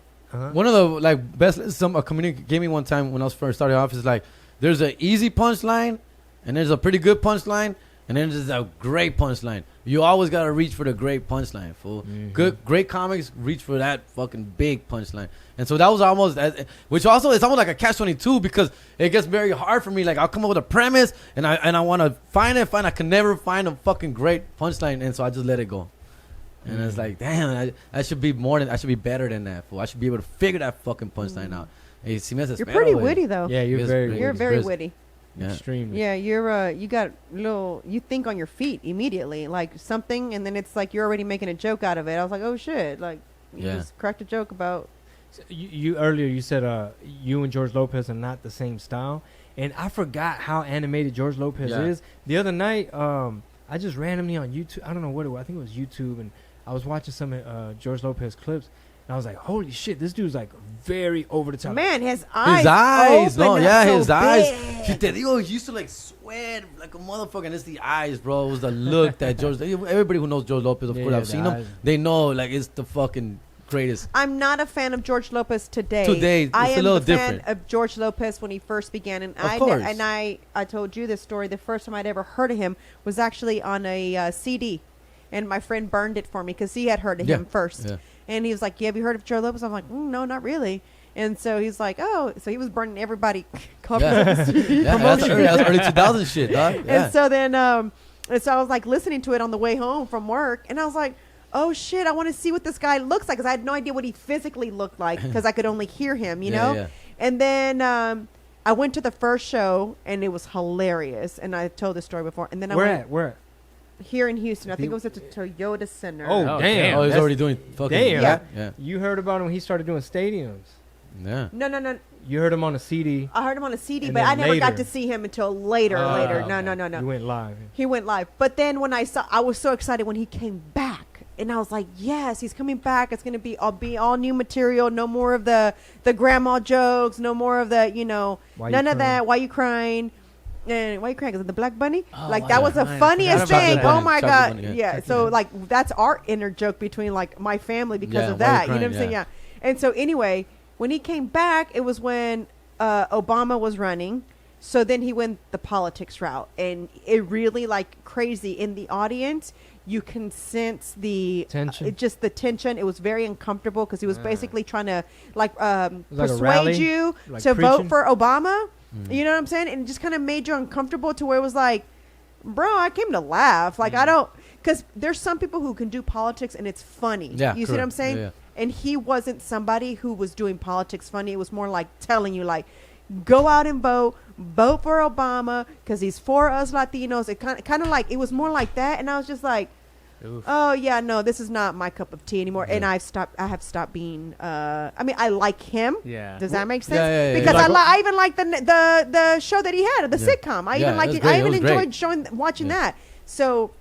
of the best a comedian gave me one time when I was first starting off is like, there's an easy punchline, and there's a pretty good punchline, and then there's a great punchline. You always gotta reach for the great punchline, fool. Great comics reach for that fucking big punchline, and so that was almost, which also it's almost like a catch-22 because it gets very hard for me. Like I'll come up with a premise, and I want to find it, I can never find a fucking great punchline, and so I just let it go. And it's like, damn, I should be I should be better than that, fool. I should be able to figure that fucking punchline out. Hey, si me You're pretty witty though. Yeah, you're very witty. Yeah. extremely. Yeah, you got you think on your feet immediately, like something, and then it's like you're already making a joke out of it. I was like, oh shit, like you just cracked a joke about. So you earlier you said you and George Lopez are not the same style, and I forgot how animated George Lopez is. The other night, I just randomly on YouTube, I don't know what it was, I think it was YouTube, and I was watching some George Lopez clips, and I was like, holy shit, this dude's like very over the top. Man, his eyes. His eyes, open no, up so his eyes. big. Si te digo, he used to like sweat like a motherfucker, and it's the eyes, bro. It was the look that George. Everybody who knows George Lopez, of course, I've seen him. They know like it's the fucking greatest. I'm not a fan of George Lopez today. It's I am a little a fan different. of George Lopez when he first began, and course. I told you this story. The first time I'd ever heard of him was actually on a CD, and my friend burned it for me because he had heard of him first. Yeah. And he was like, "Yeah, have you heard of George Lopez?" I'm like, "No, not really." And so he's like, oh, so he was burning everybody copies Yeah. of the CD. Yeah, that's early 2000 shit, dog. Yeah. And so then, and so I was like listening to it on the way home from work, and I was like, oh shit, I want to see what this guy looks like, because I had no idea what he physically looked like, because I could only hear him, you know? Yeah. And then I went to the first show, and it was hilarious, and I told this story before. And then I went Where at? here in Houston. I think it was at the Toyota Center. Oh, Oh, damn. damn. Oh, he's That's- already doing fucking. Damn. Yeah. Yeah. You heard about him when he started doing stadiums. Yeah. No. You heard him on a CD. I heard him on a CD, And but then I never got later. to see him until later. Oh, No. You went live. He went live. But then when I was so excited when he came back. And I was like, yes, he's coming back. It's going to be all new material. No more of the grandma jokes. No more of the, Why you none of crying? that. Why you crying? And why you crying? Because of the Black Bunny? Oh, like, why that you was the crying? funniest Forgot about thing. that. Oh, my Chocolate God. Bunny, Yeah. yeah. So, like, that's our inner joke between, like, my family because Yeah, of why you that. You know what crying? I'm saying? Yeah. And so, anyway, when he came back, it was when Obama was running. So then he went the politics route, and it really, like, crazy in the audience. You can sense the Tension? just the tension. It was very uncomfortable because he was basically trying to like like a persuade rally? you Like to preaching? vote for Obama. You know what I'm saying? And it just kind of made you uncomfortable to where it was like, bro, I came to laugh. Like I don't, because there's some people who can do politics and it's funny. Yeah, you see what I'm correct. saying? Yeah. And he wasn't somebody who was doing politics funny. It was more like telling you like, go out and vote for Obama because he's for us Latinos. It kind of like, it was more like that. And I was just like, Oof. oh yeah, no, this is not my cup of tea anymore. And I have stopped being. I mean, I like him. Yeah. Does that make sense? Yeah, yeah. Because Like- I even like the show that he had, the Yeah. sitcom. I Yeah, even liked it it. was I great. even It was enjoyed watching Yeah. that. So,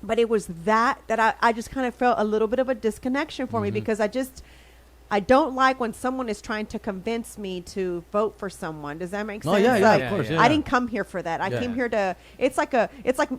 but it was that I just kind of felt a little bit of a disconnection for me Mm-hmm. because I don't like when someone is trying to convince me to vote for someone. Does that make sense? Oh yeah, yeah, Like, of course. yeah. Yeah. I didn't come here for that. I Yeah. came here to. It's like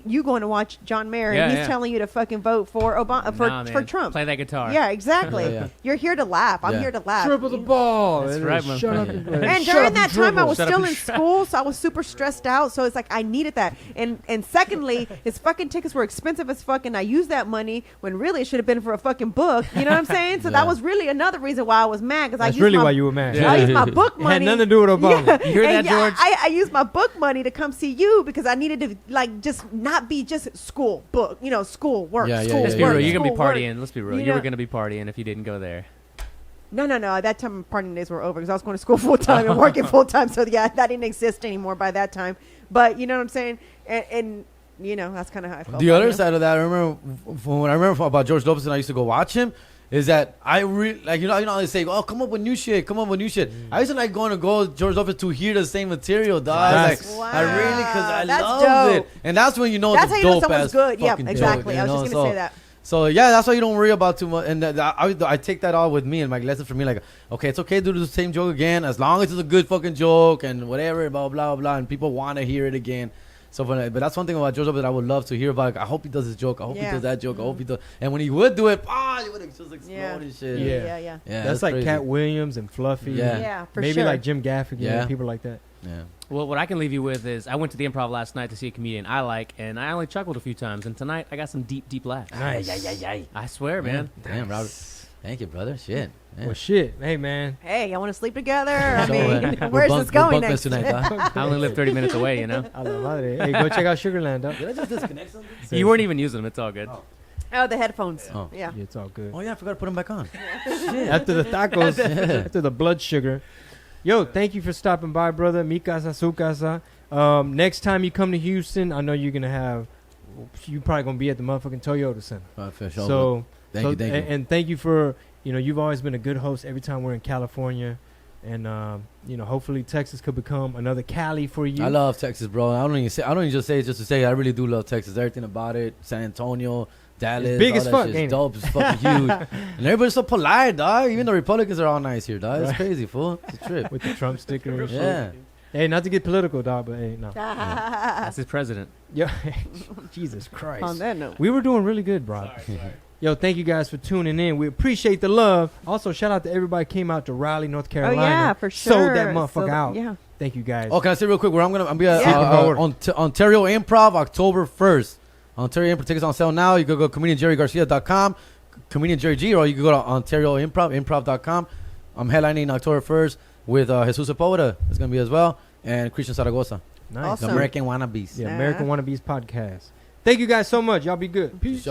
you going to watch John Mayer Yeah, and he's yeah. telling you to fucking vote for Obama Nah, for man. Trump. Play that guitar. Yeah, exactly. Yeah, yeah. You're here to laugh. I'm Yeah. here to laugh. Triple the ball. That's And right, shut up. motherfucker. And Shut during up that and time, I dribble. was Shut up still and in shut school, so I was super stressed out. So it's like I needed that. And secondly, his fucking tickets were expensive as fuck, and I used that money when really it should have been for a fucking book. You know what I'm saying? So Yeah. that was really another reason why I was mad because I That's used really my, why you were mad. Yeah. I used my book It money. had nothing to do with Obama. Yeah. You hear And that, George? I used my book money to come see you because I needed to like just not be just school book, school work, Yeah, yeah, school yeah, Let's be yeah, work. real. You're gonna be school work. partying. Let's be real. You You were know- gonna be partying if you didn't go there. No. At that time, partying days were over because I was going to school full time and working full time. So yeah, that didn't exist anymore by that time. But you know what I'm saying? And that's kind of how I felt. The about other him. side of that, I remember from what I remember about George Lopez, and I used to go watch him. Is that I really like they say, oh, come up with new shit, I used to like going to go George Lopez to hear the same material, dog. That's- Like, I really because I That's loved dope. it, and that's when you know That's it's how a you know dope someone's ass good. Yeah, fucking exactly. joke, I was just gonna say that. So yeah, that's why you don't worry about too much, and I take that all with me and my lesson for me. Like, okay, it's okay to do the same joke again as long as it's a good fucking joke and whatever, blah blah blah, and people want to hear it again. So, but that's one thing about George Lopez that I would love to hear about. Like, I hope he does his joke. I hope he Yeah. does that joke. I hope he does. And when he would do it, you would just explode Yeah. and shit. Yeah. Yeah. Yeah, That's like crazy. Cat Williams and Fluffy. Yeah. Yeah, for Maybe sure. like Jim Gaffigan. Yeah. People like that. Yeah. Well, what I can leave you with is I went to the Improv last night to see a comedian I like, and I only chuckled a few times. And tonight I got some deep, deep laughs. Nice. I swear, man. Damn, Robert. Thank you, brother. Shit. Yeah. Well, shit. Hey, man. Hey, y'all want to sleep together? I So, mean, we're where's bunk- this going we're bunk next? tonight, dog. I only live 30 minutes away, you know? I love madre. Hey, go check out Sugarland, dog. Did I just disconnect something? You weren't even using them. It's all good. Oh, the headphones. Oh. Yeah. Yeah, it's all good. Oh yeah, I forgot to put them back on. After the tacos, after the blood sugar. Yo, thank you for stopping by, brother. Mi casa, su casa. Next time you come to Houston, I know you're probably gonna be at the motherfucking Toyota Center. For sure. So thank you. And thank you for you've always been a good host every time we're in California, and hopefully Texas could become another Cali for you. I love Texas, bro. I don't even just say it just to say. I really do love Texas. Everything about it. San Antonio, Dallas, It's big all as that fuck, shit's ain't it? dope. It's fucking huge, and everybody's so polite, dog. Even the Republicans are all nice here, dog. It's Right. crazy, fool. It's a trip. with the Trump sticker and shit. Yeah. Hey, not to get political, dog, but hey, no. That's his president. Yo, Jesus Christ. On that note. We were doing really good, bro. Yo, thank you guys for tuning in. We appreciate the love. Also, shout out to everybody who came out to Raleigh, North Oh Carolina. yeah, for sure. Sold that motherfucker out. Yeah. Thank you guys. Oh, can I say real quick where I'm gonna be at Yeah. Ontario Improv October 1st. Ontario Improv tickets on sale now. You can go comedianjerrygarcia.com, comedian Jerry G, or you can go to Ontario Improv, improv.com. I'm headlining October 1st with Jesus Sepulveda. It's gonna be as well, and Christian Zaragoza. Nice. Awesome. The American Wannabes. The American Wannabes podcast. Thank you guys so much. Y'all be good. Peace.